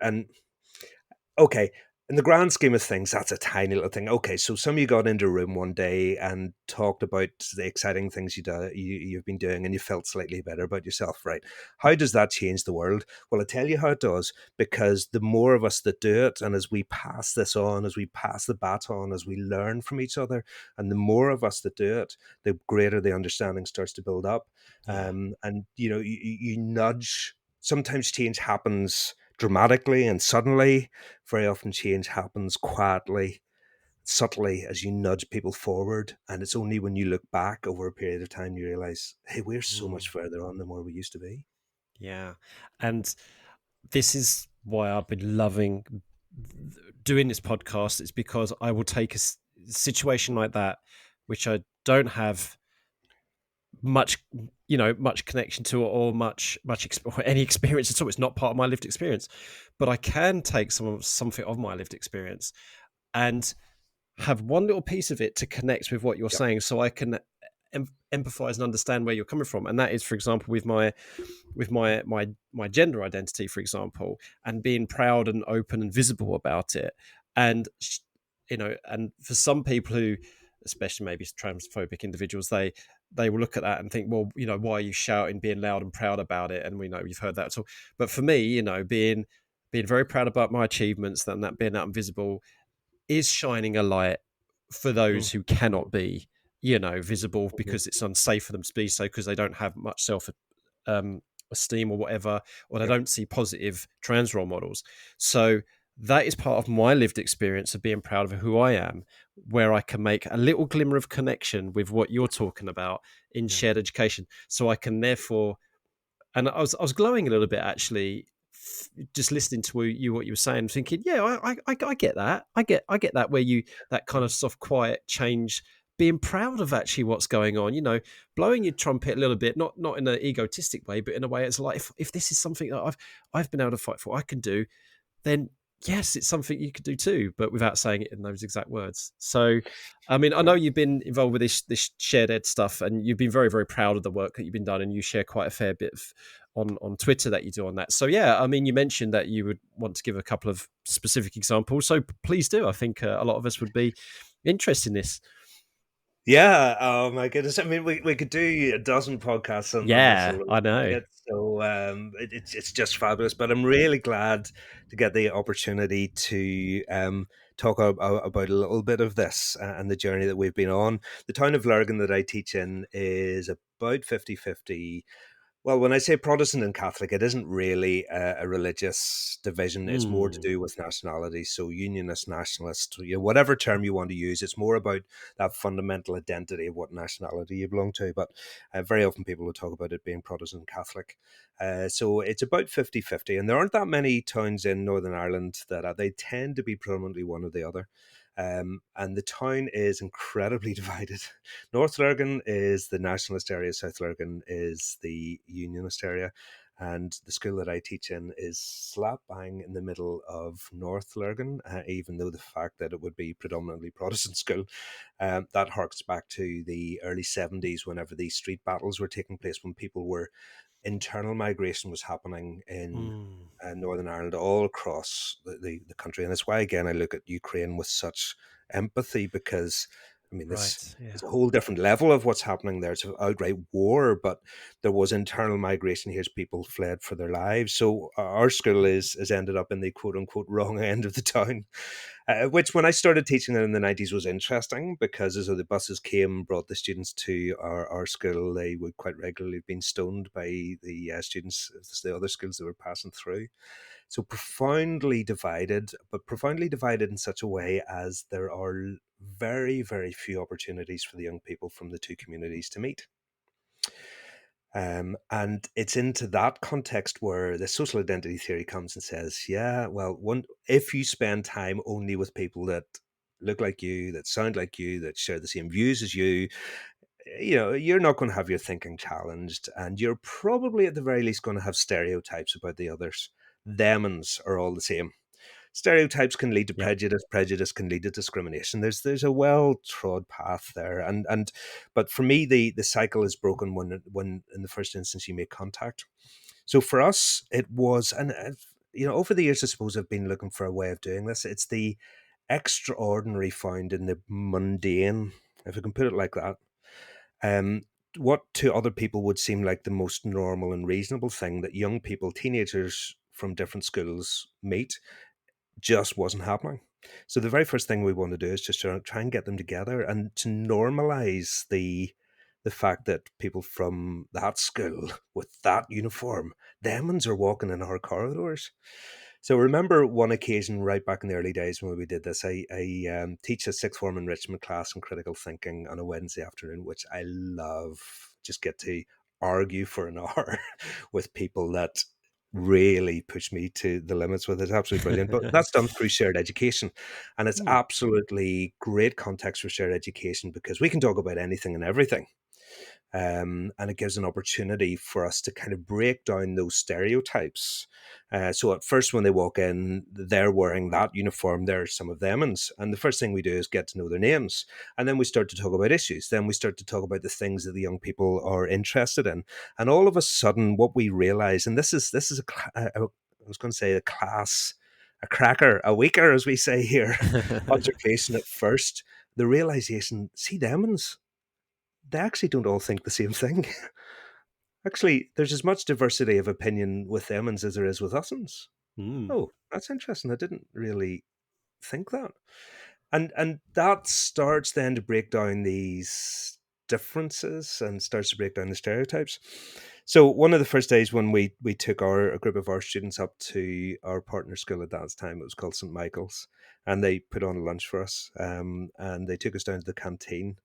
okay, in the grand scheme of things, that's a tiny little thing. Okay, so some of you got into a room one day and talked about the exciting things you've been doing, and you felt slightly better about yourself, right? How does that change the world? Well, I tell you how it does, because the more of us that do it, and as we pass this on, as we pass the baton, as we learn from each other, and the more of us that do it, the greater the understanding starts to build up. Yeah. And you know, you nudge. Sometimes change happens dramatically and suddenly. Very often change happens quietly, subtly, as you nudge people forward. And it's only when you look back over a period of time you realize, hey, we're so Mm. much further on than where we used to be. Yeah. And this is why I've been loving doing this podcast. It's because I will take a situation like that, which I don't have much, much connection to, or or any experience at all. It's not part of my lived experience, but I can take something of my lived experience and have one little piece of it to connect with what you're Yep. saying, so I can empathize and understand where you're coming from. And that is, for example, with my gender identity, for example, and being proud and open and visible about it. And and for some people who, especially maybe transphobic individuals, they will look at that and think, well, why are you shouting, being loud and proud about it? And we know you've heard that at all. But for me, being very proud about my achievements, and that being out and visible, is shining a light for those who cannot be, visible, because it's unsafe for them to be so, because they don't have much self esteem or whatever, or they Yep. don't see positive trans role models. So that is part of my lived experience of being proud of who I am, where I can make a little glimmer of connection with what you're talking about in Yeah. shared education. So I can therefore, and I was glowing a little bit actually, just listening to what you were saying, thinking, yeah, I get that. I get that, where that kind Yeah. of soft, quiet change, being proud of actually what's going on, blowing your trumpet a little bit, not in an egotistic way, but in a way it's like, if this is something that I've been able to fight for, I can do, then yes, it's something you could do too, but without saying it in those exact words. So, I mean, I know you've been involved with this shared ed stuff, and you've been very, very proud of the work that you've been done, and you share quite a fair bit on Twitter that you do on that. So, yeah, I mean, you mentioned that you would want to give a couple of specific examples, so please do. I think a lot of us would be interested in this. Yeah, oh my goodness. I mean, we could do a dozen podcasts on this Yeah, alone. I know. So it's just fabulous. But I'm really glad to get the opportunity to talk about a little bit of this and the journey that we've been on. The town of Lurgan that I teach in is about 50-50. Well, when I say Protestant and Catholic, it isn't really a religious division. It's more to Mm, do with nationality. So, unionist, nationalist, whatever term you want to use, it's more about that fundamental identity of what nationality you belong to. But very often people will talk about it being Protestant and Catholic. So, it's about 50-50. And there aren't that many towns in Northern Ireland that they tend to be predominantly one or the other. And the town is incredibly divided. North Lurgan is the nationalist area, South Lurgan is the unionist area. And the school that I teach in is slap bang in the middle of North Lurgan, even though the fact that it would be predominantly Protestant school. That harks back to the early 70s, whenever these street battles were taking place, when people were internal migration was happening in mm, Northern Ireland, all across the country. And that's why, again, I look at Ukraine with such empathy, because, I mean, this right, yeah. is a whole different level of what's happening there. It's an outright war, but there was internal migration. Here's people fled for their lives. So our school is ended up in the quote unquote wrong end of the town. Which, when I started teaching it in the 90s, was interesting, because as the buses came, brought the students to our school, they would quite regularly have been stoned by the students of the other schools that were passing through. So profoundly divided, but profoundly divided in such a way as there are very, very few opportunities for the young people from the two communities to meet. And it's into that context where the social identity theory comes and says, yeah, well, if you spend time only with people that look like you, that sound like you, that share the same views as you, you're not going to have your thinking challenged, and you're probably at the very least going to have stereotypes about the others. Themans are all the same. Stereotypes can lead to Yep. prejudice. Prejudice can lead to discrimination. There's a well trod path there, and but for me, the cycle is broken when in the first instance you make contact. So for us, it was, and over the years, I suppose I've been looking for a way of doing this. It's the extraordinary found in the mundane, if I can put it like that. Um, what to other people would seem like the most normal and reasonable thing that young people, teenagers from different schools meet, just wasn't happening. So the very first thing we want to do is just try and get them together and to normalize the fact that people from that school with that uniform, them ones are walking in our corridors. So remember one occasion right back in the early days when we did this, I teach a sixth form enrichment class in critical thinking on a Wednesday afternoon, which I love. Just get to argue for an hour with people that really push me to the limits with it. It's absolutely brilliant. But that's done through shared education. And it's Mm, absolutely great context for shared education, because we can talk about anything and everything. And it gives an opportunity for us to kind of break down those stereotypes. So at first, when they walk in, they're wearing that uniform. There's some of them, and the first thing we do is get to know their names, and then we start to talk about issues. Then we start to talk about the things that the young people are interested in, and all of a sudden, what we realize, and this is I was going to say a cracker, a weaker, as we say here, observation at first. The realization, see them ones, they actually don't all think the same thing. Actually, there's as much diversity of opinion with them as there is with us'uns. mm. Oh, that's interesting. I didn't really think that. And that starts then to break down these differences and starts to break down the stereotypes. So one of the first days when we took a group of our students up to our partner school at that time, it was called St. Michael's, and they put on a lunch for us, and they took us down to the canteen.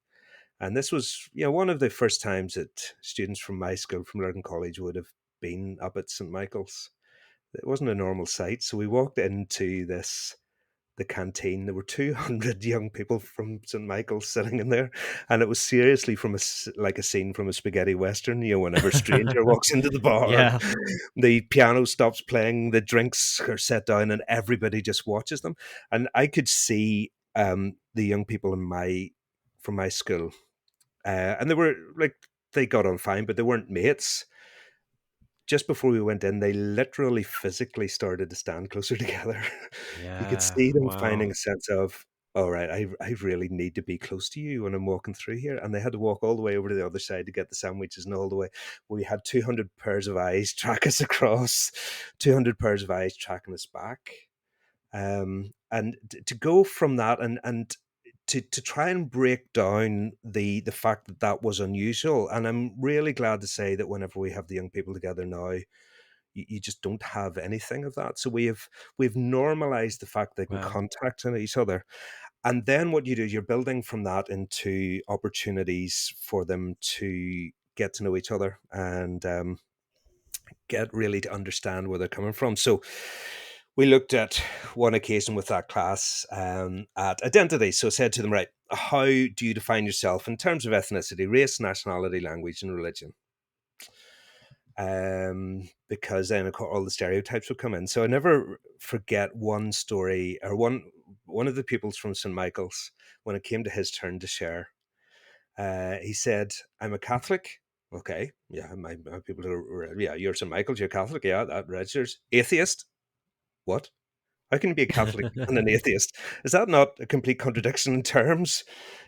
And this was, one of the first times that students from my school, from Lurgan College, would have been up at St. Michael's. It wasn't a normal sight. So we walked into this the canteen. There were 200 young people from St. Michael's sitting in there, and it was seriously like a scene from a spaghetti western. You know, whenever a stranger walks into the bar, Yeah. the piano stops playing, the drinks are set down, and everybody just watches them. And I could see the young people from my school, and they were like, they got on fine, but they weren't mates. Just before we went in, they literally physically started to stand closer together. You could Yeah. see them Wow. finding a sense of, all right, I really need to be close to you when I'm walking through here. And they had to walk all the way over to the other side to get the sandwiches, and all the way. We had 200 pairs of eyes track us across, 200 pairs of eyes tracking us back. And to go from that, and to try and break down the fact that that was unusual. And I'm really glad to say that whenever we have the young people together now, you just don't have anything of that. So we've normalized the fact they can Wow. contact each other. And then what you do is you're building from that into opportunities for them to get to know each other, and get really to understand where they're coming from. So we looked at one occasion with that class at identity. So I said to them, right, how do you define yourself in terms of ethnicity, race, nationality, language, and religion? Because then of course, all the stereotypes would come in. So I never forget one story, or one of the pupils from St. Michael's, when it came to his turn to share. He said, "I'm a Catholic." Okay, yeah, my people are, yeah, you're St. Michael's, you're Catholic, yeah, that registers. Atheist? What? How can you be a Catholic and an atheist? Is that not a complete contradiction in terms?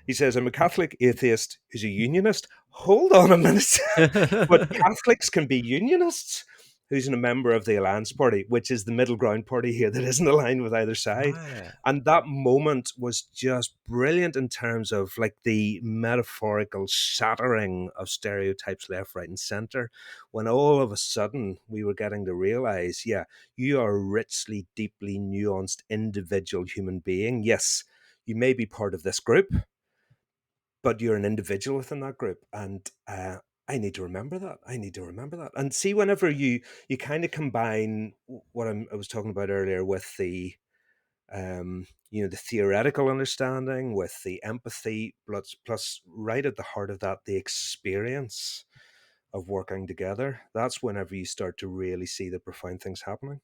He says, I'm a Catholic atheist who's a unionist. Hold on a minute. But Catholics can be unionists. Who's a member of the Alliance Party, which is the middle ground party here that isn't aligned with either side. Right. And that moment was just brilliant in terms of like the metaphorical shattering of stereotypes left, right, and center, when all of a sudden we were getting to realize, yeah, you are a richly, deeply nuanced individual human being. Yes, you may be part of this group, but you're an individual within that group. And I need to remember that. I need to remember that. And see, whenever you kind of combine what I was talking about earlier with the the theoretical understanding with the empathy, plus right at the heart of that, the experience of working together. That's whenever you start to really see the profound things happening.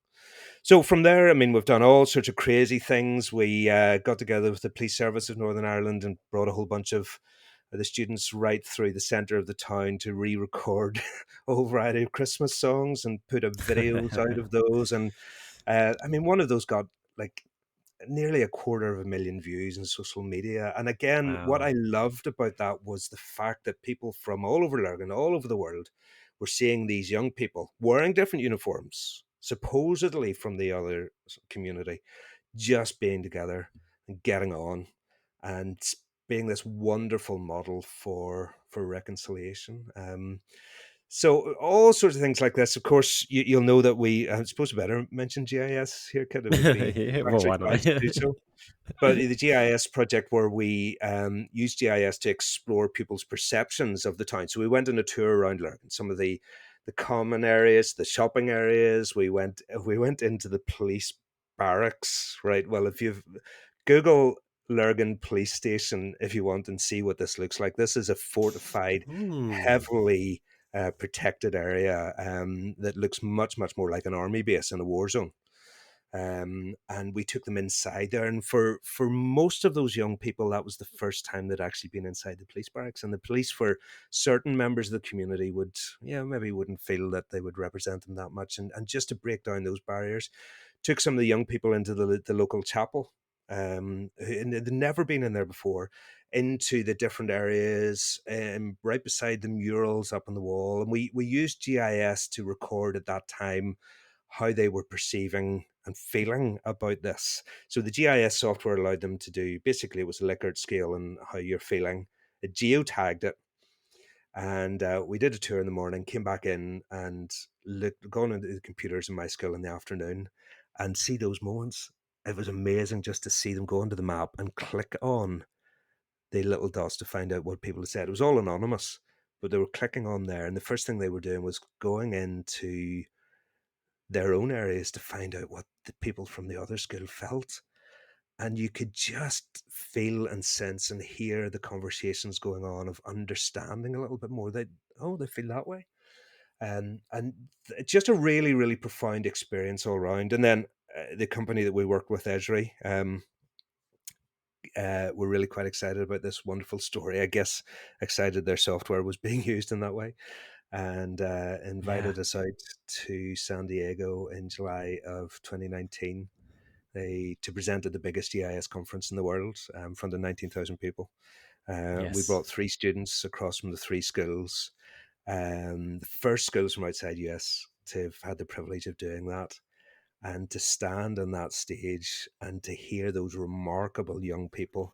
So from there, I mean, we've done all sorts of crazy things. We got together with the Police Service of Northern Ireland and brought a whole bunch of the students right through the centre of the town to re-record a whole variety of Christmas songs and put up videos out of those. And I mean, one of those got like nearly 250,000 views on social media. And again, what Wow. I loved about that was the fact that people from all over Lurgan, all over the world, were seeing these young people wearing different uniforms, supposedly from the other community, just being together and getting on, and being this wonderful model for reconciliation. So all sorts of things like this. Of course, you'll know that I suppose I better mention GIS here, Kid. It would be Yeah, well, actually why not? wise to do so. But the GIS project, where we use GIS to explore people's perceptions of the town. So we went on a tour around Lurgan, some of the common areas, the shopping areas. We went into the police barracks, right? Well, if you've Google Lurgan police station if you want and see what this looks like. This is a fortified, Hmm. heavily protected area that looks much, much more like an army base in a war zone. And we took them inside there, and for most of those young people, that was the first time they'd actually been inside the police barracks. And the police, for certain members of the community, would, maybe wouldn't feel that they would represent them that much. And just to break down those barriers, took some of the young people into the local chapel, and they'd never been in there before, into the different areas, right beside the murals up on the wall. And we used GIS to record at that time how they were perceiving and feeling about this. So the GIS software allowed them to do, basically it was a Likert scale and how you're feeling. It geotagged it. And we did a tour in the morning, came back in and gone into the computers in my school in the afternoon and see those moments. It was amazing just to see them go onto the map and click on the little dots to find out what people had said. It was all anonymous, but they were clicking on there. And the first thing they were doing was going into their own areas to find out what the people from the other school felt. and you could just feel and sense and hear the conversations going on of understanding a little bit more. They feel that way, and it's just a really, really profound experience all around. And then the company that we work with, Esri, we're really quite excited about this wonderful story. I guess excited their software was being used in that way, and invited us out to San Diego in July of 2019 to present at the biggest GIS conference in the world, in front of 19,000 people. We brought 3 students across from the 3 schools, the first schools from outside US to have had the privilege of doing that, and to stand on that stage and to hear those remarkable young people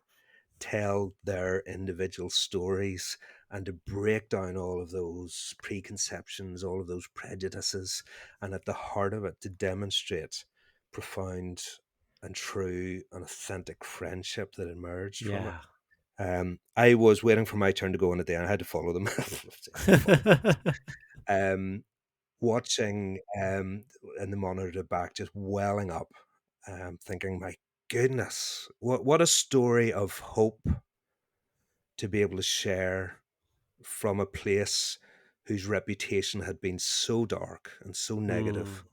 tell their individual stories and to break down all of those preconceptions, all of those prejudices, and at the heart of it to demonstrate profound and true and authentic friendship that emerged from it. I was waiting for my turn to go on at the end. I had to follow them. Watching and the monitor back just welling up, thinking, my goodness, what a story of hope to be able to share from a place whose reputation had been so dark and so negative.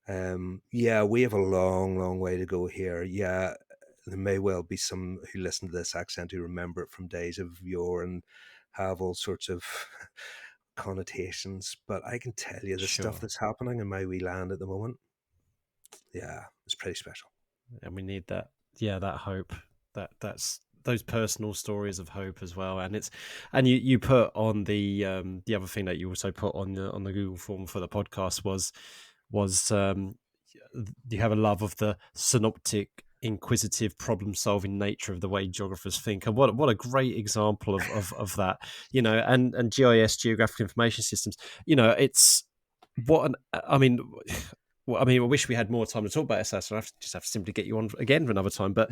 We have a long, long way to go here. Yeah, there may well be some who listen to this accent who remember it from days of yore and have all sorts of connotations, but I can tell you the stuff that's happening in my wee land at the moment, it's pretty special. And we need that that hope, that's those personal stories of hope as well. And you put on the other thing that you also put on the Google form for the podcast was you have a love of the synoptic, inquisitive, problem-solving nature of the way geographers think, and what a great example of that, and GIS, geographic information systems, it's I wish we had more time to talk about SAS, so I have to simply get you on again for another time. But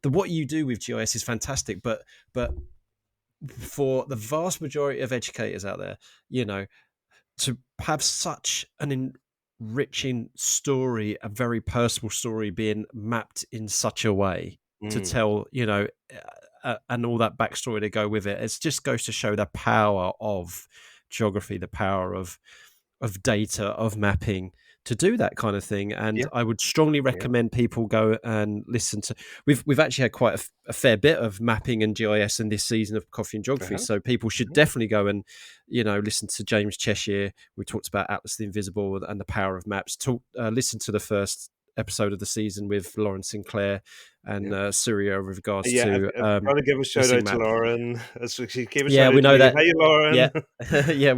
what you do with GIS is fantastic. But for the vast majority of educators out there, to have such an enriching story, a very personal story being mapped in such a way to tell, and all that backstory to go with it, it just goes to show the power of geography, the power of data, of mapping, to do that kind of thing. And I would strongly recommend people go and listen to. We've actually had quite a fair bit of mapping and GIS in this season of Coffee and Geography, so people should definitely go and listen to James Cheshire. We talked about Atlas the Invisible and the power of maps. Listen to the first episode of the season with Lauren Sinclair and Syria with regards to. I've got to give a shout out to Lauren. She gave a shout out we know to that. Hi, Lauren.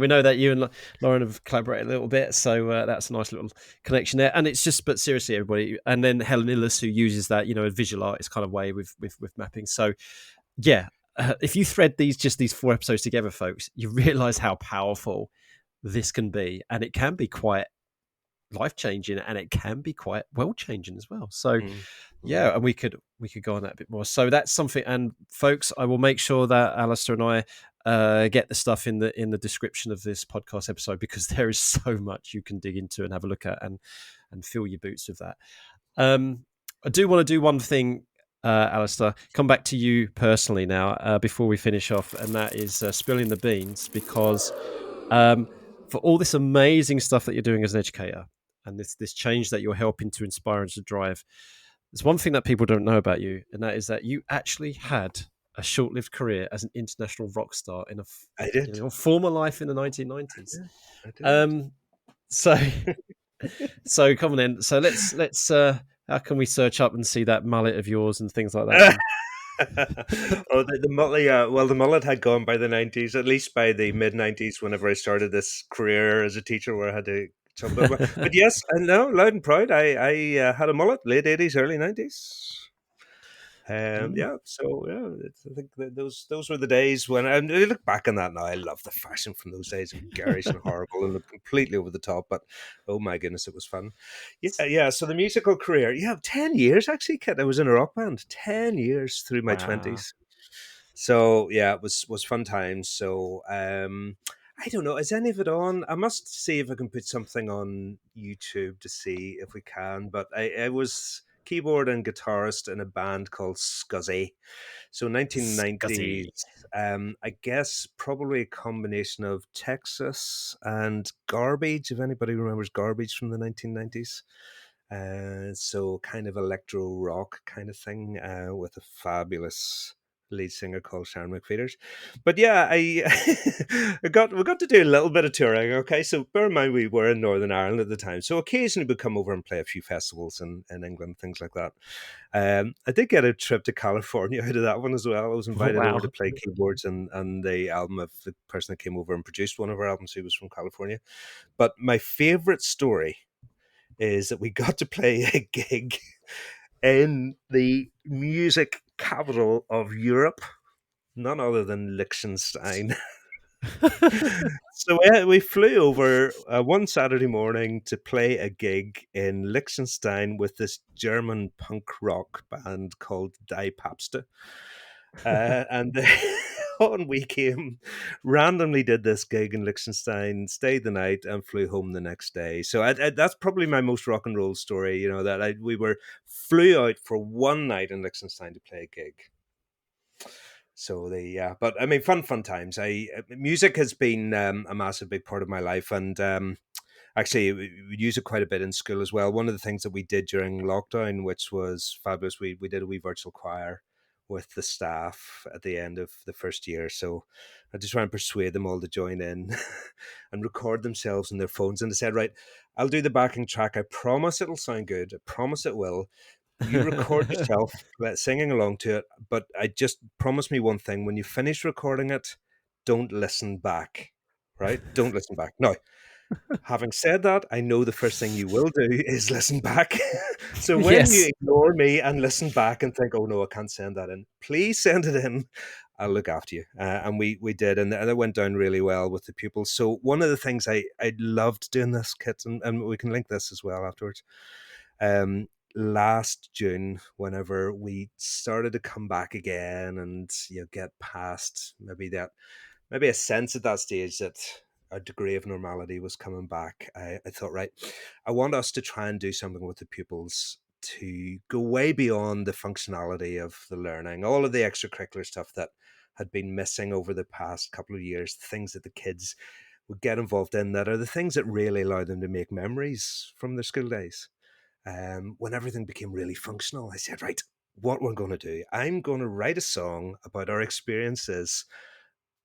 We know that you and Lauren have collaborated a little bit, so that's a nice little connection there. And it's just, but seriously, everybody. And then Helen Illis, who uses that, a visual artist kind of way with mapping. So, if you thread these 4 episodes together, folks, you realise how powerful this can be, and it can be quite life-changing, and it can be quite world-changing as well. So and we could go on that a bit more. So that's something. And folks, I will make sure that Alistair and I get the stuff in the description of this podcast episode, because there is so much you can dig into and have a look at and fill your boots with that. I do want to do one thing, Alistair, come back to you personally now before we finish off, and that is spilling the beans, because for all this amazing stuff that you're doing as an educator, and this change that you're helping to inspire and to drive, there's one thing that people don't know about you, and that is that you actually had a short-lived career as an international rock star in a former life in the 1990s. I did. So come on then. So let's how can we search up and see that mullet of yours and things like that? The mullet. The mullet had gone by the 90s, at least by the mid 90s, whenever I started this career as a teacher, where I had to jump over. But yes, I know, loud and proud, I had a mullet, late 80s, early 90s. I think that those were the days when I look back on that now. I love the fashion from those days, of garish and horrible and completely over the top. But oh my goodness, it was fun. So the musical career, 10 years actually, Kit. I was in a rock band 10 years through my 20s. So it was fun times. So I don't know, is any of it on? I must see if I can put something on YouTube to see if we can. But I was keyboard and guitarist in a band called Scuzzy. So 1990s, Scuzzy. I guess probably a combination of Texas and Garbage, if anybody remembers Garbage from the 1990s. So kind of electro rock kind of thing, with a fabulous lead singer called Sharon McPheeters. But yeah, we got to do a little bit of touring. Okay, so bear in mind we were in Northern Ireland at the time, so occasionally we'd come over and play a few festivals in England, things like that. I did get a trip to California out of that one as well. I was invited over to Wow. play keyboards and the album of the person that came over and produced one of our albums, who was from California. But my favorite story is that we got to play a gig in the music capital of Europe, none other than Liechtenstein. So we flew over one Saturday morning to play a gig in Liechtenstein with this German punk rock band called Die Papste. And on we came, randomly did this gig in Liechtenstein, stayed the night, and flew home the next day. So that's probably my most rock and roll story. You know, that we flew out for one night in Liechtenstein to play a gig. So but I mean, fun times. Music has been a massive big part of my life, and actually we use it quite a bit in school as well. One of the things that we did during lockdown, which was fabulous, we did a wee virtual choir with the staff at the end of the first year. So I just try and persuade them all to join in and record themselves on their phones. And they said, right, I'll do the backing track. I promise it'll sound good. I promise it will. You record yourself singing along to it, but I just promise me one thing: when you finish recording it, don't listen back. Right? Don't listen back. Now, having said that, I know the first thing you will do is listen back. So when you Yes. ignore me and listen back and think, "Oh no, I can't send that in," please send it in. I'll look after you. And we did, and it went down really well with the pupils. So one of the things I loved doing this, Kit, and we can link this as well afterwards. Last June, whenever we started to come back again, and get past maybe a sense at that stage that a degree of normality was coming back, I thought, right, I want us to try and do something with the pupils to go way beyond the functionality of the learning, all of the extracurricular stuff that had been missing over the past couple of years, things that the kids would get involved in that are the things that really allow them to make memories from their school days. When everything became really functional, I said, right, what we're going to do, I'm going to write a song about our experiences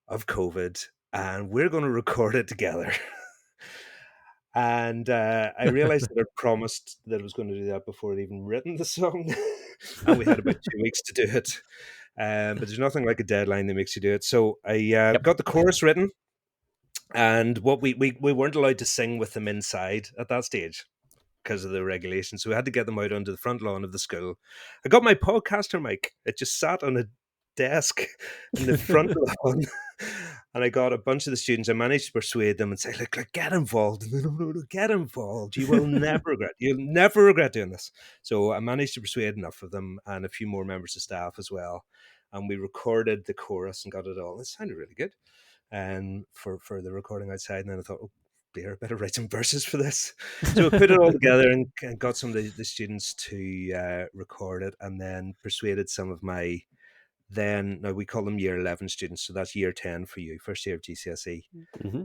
of COVID, and we're going to record it together. And I realized that I promised that I was going to do that before I'd even written the song. And we had about 2 weeks to do it. But there's nothing like a deadline that makes you do it. So I Yep. got the chorus written, and what we weren't allowed to sing with them inside at that stage because of the regulations. So we had to get them out onto the front lawn of the school. I got my podcaster mic. It just sat on a desk in the front lawn. And I got a bunch of the students. I managed to persuade them and say, look, get involved. No, get involved. You will never regret. You'll never regret doing this. So I managed to persuade enough of them and a few more members of staff as well. And we recorded the chorus and got it all. It sounded really good. And for the recording outside. And then I thought, oh, dear, I better write some verses for this. So I put it all together and got some of the students to record it, and then persuaded some of my now we call them year 11 students, so that's year 10 for you, first year of GCSE,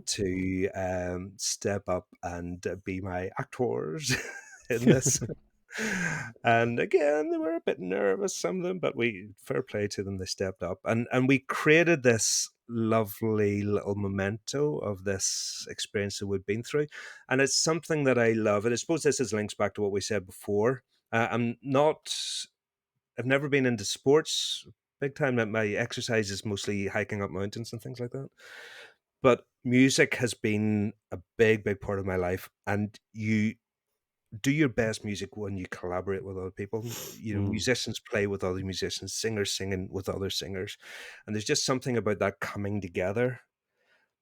to step up and be my actors in this. And again, they were a bit nervous, some of them, but fair play to them, they stepped up, and we created this lovely little memento of this experience that we've been through. And it's something that I love, and I suppose this is links back to what we said before. I've never been into sports big time. My exercise is mostly hiking up mountains and things like that. But music has been a big part of my life. And you do your best music when you collaborate with other people. Musicians play with other musicians, singers singing with other singers. And there's just something about that coming together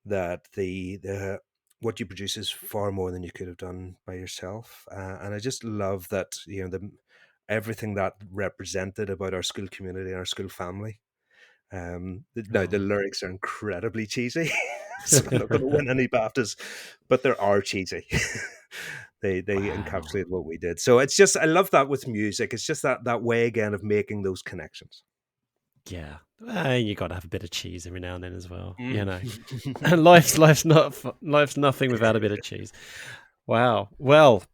that the what you produce is far more than you could have done by yourself. And I just love that, everything that represented about our school community and our school family. Now the lyrics are incredibly cheesy, so I'm not going to win any BAFTAs, but they are cheesy. They Wow. encapsulate what we did. So it's just, I love that with music. It's just that way again of making those connections. Yeah, you got to have a bit of cheese every now and then as well. You know, Mm. life's nothing without a bit of cheese. Wow. Well,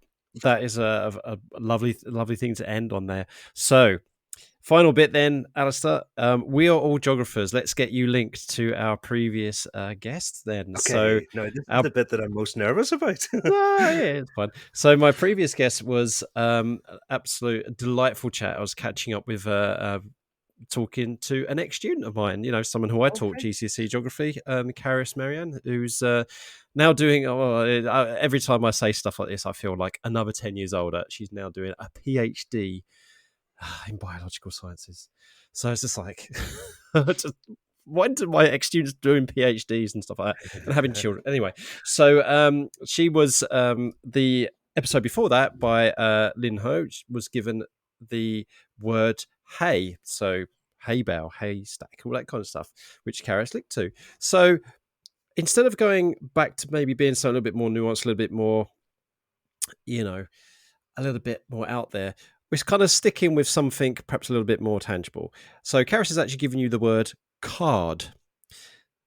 that is a lovely thing to end on there. So, final bit then, Alistair. We are all geographers. Let's get you linked to our previous guests then. So, Okay, now this is our the bit that I'm most nervous about. no, yeah, it's fine. So my previous guest was an absolute delightful chat. I was catching up with talking to an ex-student of mine, someone who I taught Okay. GCSE geography, Caris Marianne, who's now doing, every time I say stuff like this, I feel like another 10 years older. She's now doing a PhD in biological sciences. So it's just like, why do my ex-students doing PhDs and stuff like that and having children? Anyway, so she was the episode before that by Lynn Ho was given the word hay. So hay bale, haystack, all that kind of stuff, which Karis linked to. So instead of going back to maybe being a little bit more nuanced, a little bit more, a little bit more out there, we're kind of sticking with something perhaps a little bit more tangible. So Karis has actually given you the word card.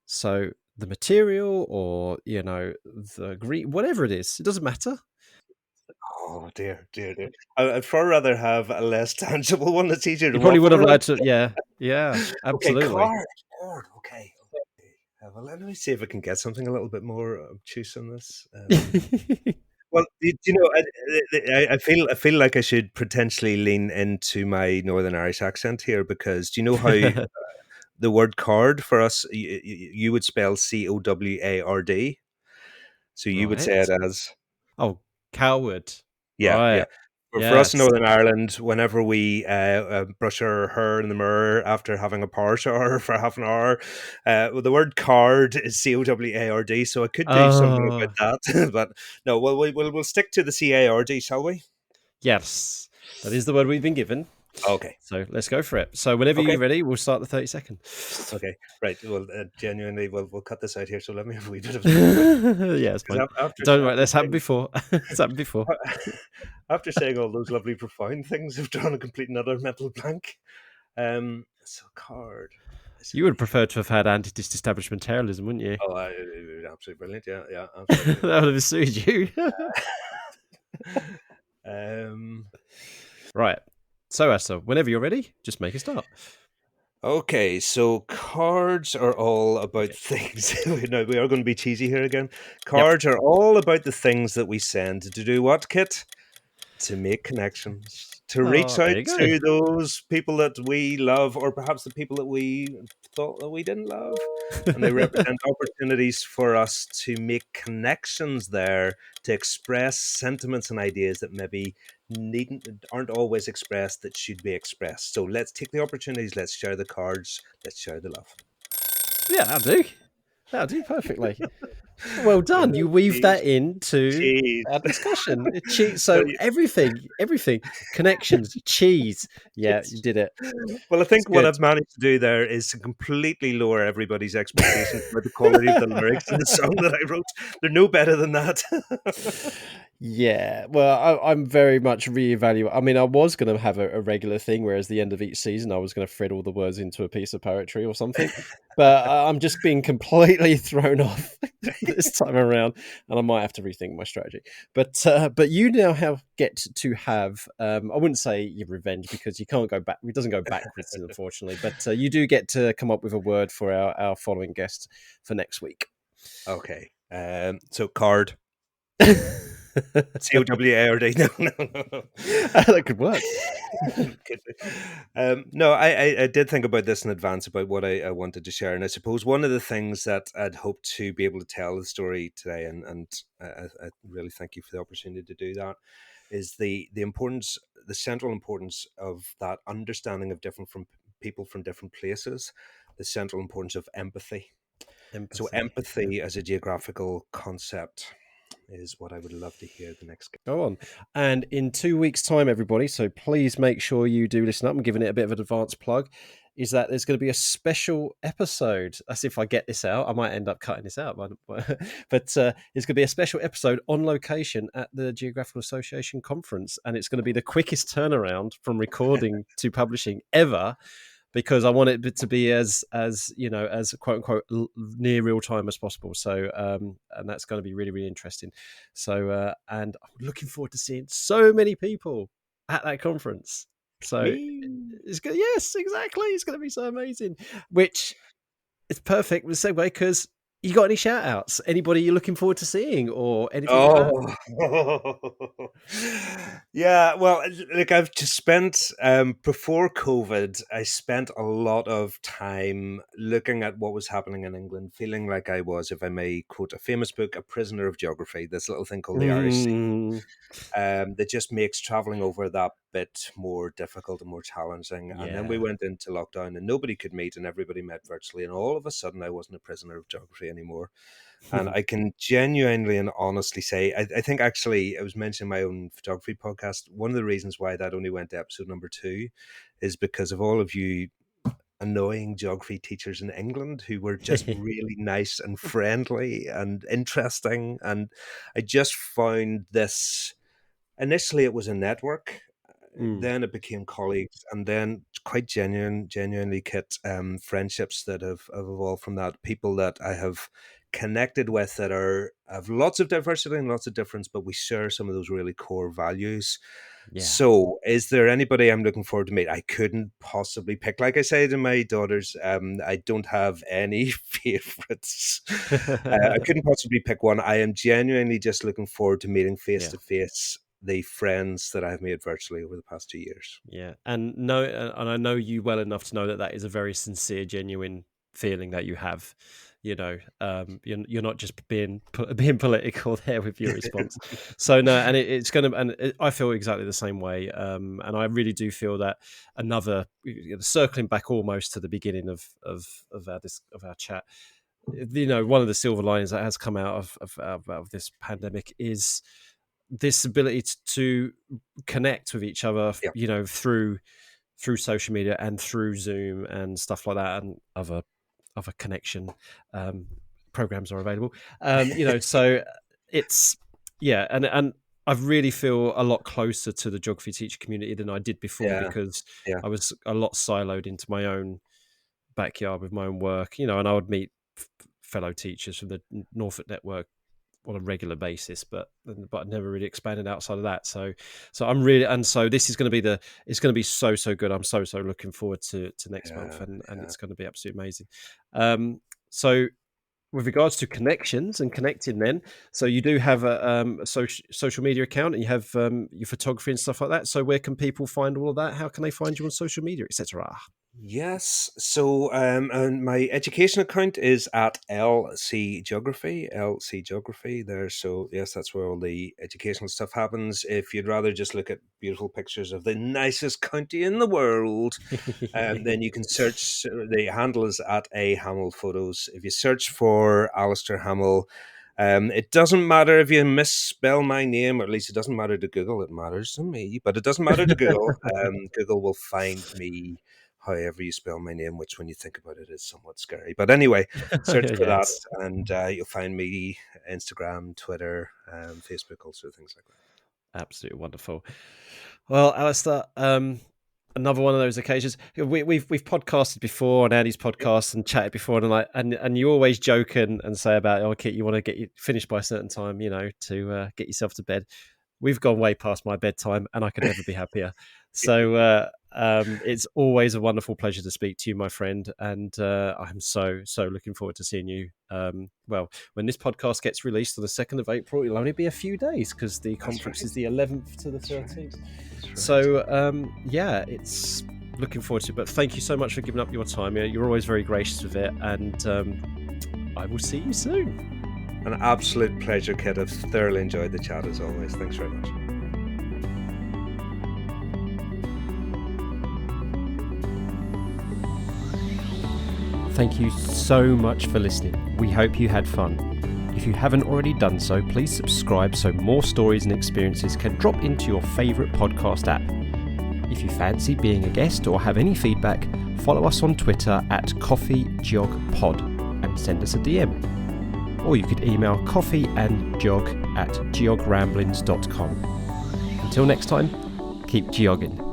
So the material or, the green, whatever it is, it doesn't matter. Oh dear. I'd far rather have a less tangible one that's easier to You probably would waffle have around. liked to, yeah, Okay, absolutely. card. Okay. Well, let me see if I can get something a little bit more obtuse on this. Well, I feel like I should potentially lean into my Northern Irish accent here, because do you know how the word card for us, you would spell COWARD, so you would say it Right. as Oh, coward. yeah. Right. For us in Yes. Northern Ireland, whenever we brush our hair in the mirror after having a power shower for half an hour, well, the word card is COWARD, so I could do something Oh, about that. But no, we'll stick to the CARD, shall we? yes. That is the word we've been given. Okay. So let's go for it. So whenever Okay. you're ready, we'll start the 30-second. Okay. Right. Well, genuinely, we'll cut this out here. So let me have a wee bit of Yeah, it's fine. Don't worry, that's happened saying, before. It's happened before. after saying all those lovely profound things, I've drawn a complete another mental blank. So card. You would prefer to have had anti-disestablishmentarianism, wouldn't you? Oh, absolutely brilliant. Yeah, absolutely. That would have suited you. Right. So, Asa, whenever you're ready, just make a start. Okay, so cards are all about things. No, we are going to be cheesy here again. Cards are all about the things that we send to do what, Kit? To make connections, to reach Oh, out there you go. to those people that we love, or perhaps the people that we thought that we didn't love. And they represent opportunities for us to make connections there, to express sentiments and ideas that maybe aren't always expressed, that should be expressed. So let's take the opportunities, let's share the cards, let's share the love. Yeah, that'll do perfectly. Well done. You weaved that into our discussion. So No, everything, connections, cheese. Yeah, you did it. well, I It's think what good. I've managed to do there is to completely lower everybody's expectations about the quality of the lyrics in the song that I wrote. They're no better than that. Yeah, well, I'm very much reevaluate. I mean, I was going to have a regular thing, whereas the end of each season, I was going to thread all the words into a piece of poetry or something. But I'm just being completely thrown off this time around, and I might have to rethink my strategy. But you now get to have. I wouldn't say your revenge, because you can't go back. It doesn't go backwards, unfortunately. But you do get to come up with a word for our following guest for next week. Okay. So card. COWARD. No. That could work. Could be. No, I did think about this in advance about what I wanted to share, and I suppose one of the things that I'd hoped to be able to tell the story today, and I really thank you for the opportunity to do that, is the importance, the central importance of that understanding of people from different places, the central importance of empathy. So empathy as a geographical concept is what I would love to hear the next. Go on. And in 2 weeks' time, everybody, so please make sure you do listen up. I'm giving it a bit of an advance plug. is that there's going to be a special episode. As if I get this out, I might end up cutting this out, but it's going to be a special episode on location at the Geographical Association conference, and it's going to be the quickest turnaround from recording to publishing ever, because I want it to be as quote unquote near real time as possible. So and that's going to be really, really interesting. So and I'm looking forward to seeing so many people at that conference. So it's good. Yes, exactly. It's going to be so amazing. Which is perfect with a segue, because you got any shout outs? Anybody you're looking forward to seeing or anything like that? Yeah, well, like I've just spent before COVID, I spent a lot of time looking at what was happening in England, feeling like I was, if I may quote a famous book, a prisoner of geography. This little thing called the Irish Sea, that just makes traveling over that bit more difficult and more challenging. And then we went into lockdown and nobody could meet and everybody met virtually, and all of a sudden I wasn't a prisoner of geography anymore. And I can genuinely and honestly say, I think actually I was mentioning my own photography podcast. One of the reasons why that only went to episode number 2 is because of all of you annoying geography teachers in England who were just really nice and friendly and interesting. And I just found this, initially it was a network, then it became colleagues, and then quite genuinely, Kit, friendships that have evolved from that. People that I have connected with that have lots of diversity and lots of difference, but we share some of those really core values. So is there anybody I'm looking forward to meet? I couldn't possibly pick. Like I say to my daughters, I don't have any favorites. I couldn't possibly pick one. I am genuinely just looking forward to meeting face to face the friends that I've made virtually over the past 2 years. Yeah, and I know you well enough to know that is a very sincere, genuine feeling that you have. You're not just being political there with your response. So no, and it's going to, I feel exactly the same way. And I really do feel that circling back almost to the beginning of our chat. One of the silver linings that has come out of this pandemic is this ability to connect with each other, through social media and through Zoom and stuff like that, and other connection programs are available. So it's and I really feel a lot closer to the geography teacher community than I did before, because I was a lot siloed into my own backyard with my own work, and I would meet fellow teachers from the Norfolk network on a regular basis, but never really expanded outside of that. So I'm really, and so this is going to be it's going to be so good. I'm so looking forward to next month, and it's going to be absolutely amazing. So with regards to connections and connecting, then, so you do have a social media account, and you have your photography and stuff like that. So where can people find all of that? How can they find you on social media, etc.? Yes, so and my education account is at LC Geography there. So yes, that's where all the educational stuff happens. If you'd rather just look at beautiful pictures of the nicest county in the world, then you can search. The handle is at A Hamill Photos. If you search for Alistair Hamill, it doesn't matter if you misspell my name, or at least it doesn't matter to Google. It matters to me, but it doesn't matter to Google. Google will find me however you spell my name, which when you think about it is somewhat scary. But anyway, search for that, and you'll find me Instagram, Twitter, Facebook, all sorts of things like that. Absolutely wonderful. Well, Alistair, another one of those occasions. We've podcasted before on Andy's podcast and chatted before, and you always joke and say about, Kit, you want to get you finished by a certain time, to get yourself to bed. We've gone way past my bedtime, and I could never be happier. So it's always a wonderful pleasure to speak to you, my friend, and I'm so looking forward to seeing you. When this podcast gets released on the 2nd of April, it'll only be a few days because the conference is the 11th to the 13th. Right. So it's looking forward to it. But thank you so much for giving up your time. You're always very gracious with it, and I will see you soon. An absolute pleasure, Kit. I've thoroughly enjoyed the chat as always. Thanks very much. Thank you so much for listening. We hope you had fun. If you haven't already done so, please subscribe so more stories and experiences can drop into your favourite podcast app. If you fancy being a guest or have any feedback, follow us on Twitter at coffeegeogpod and send us a DM. Or you could email coffeeandgeog@geogramblings.com. Until next time, keep geogging.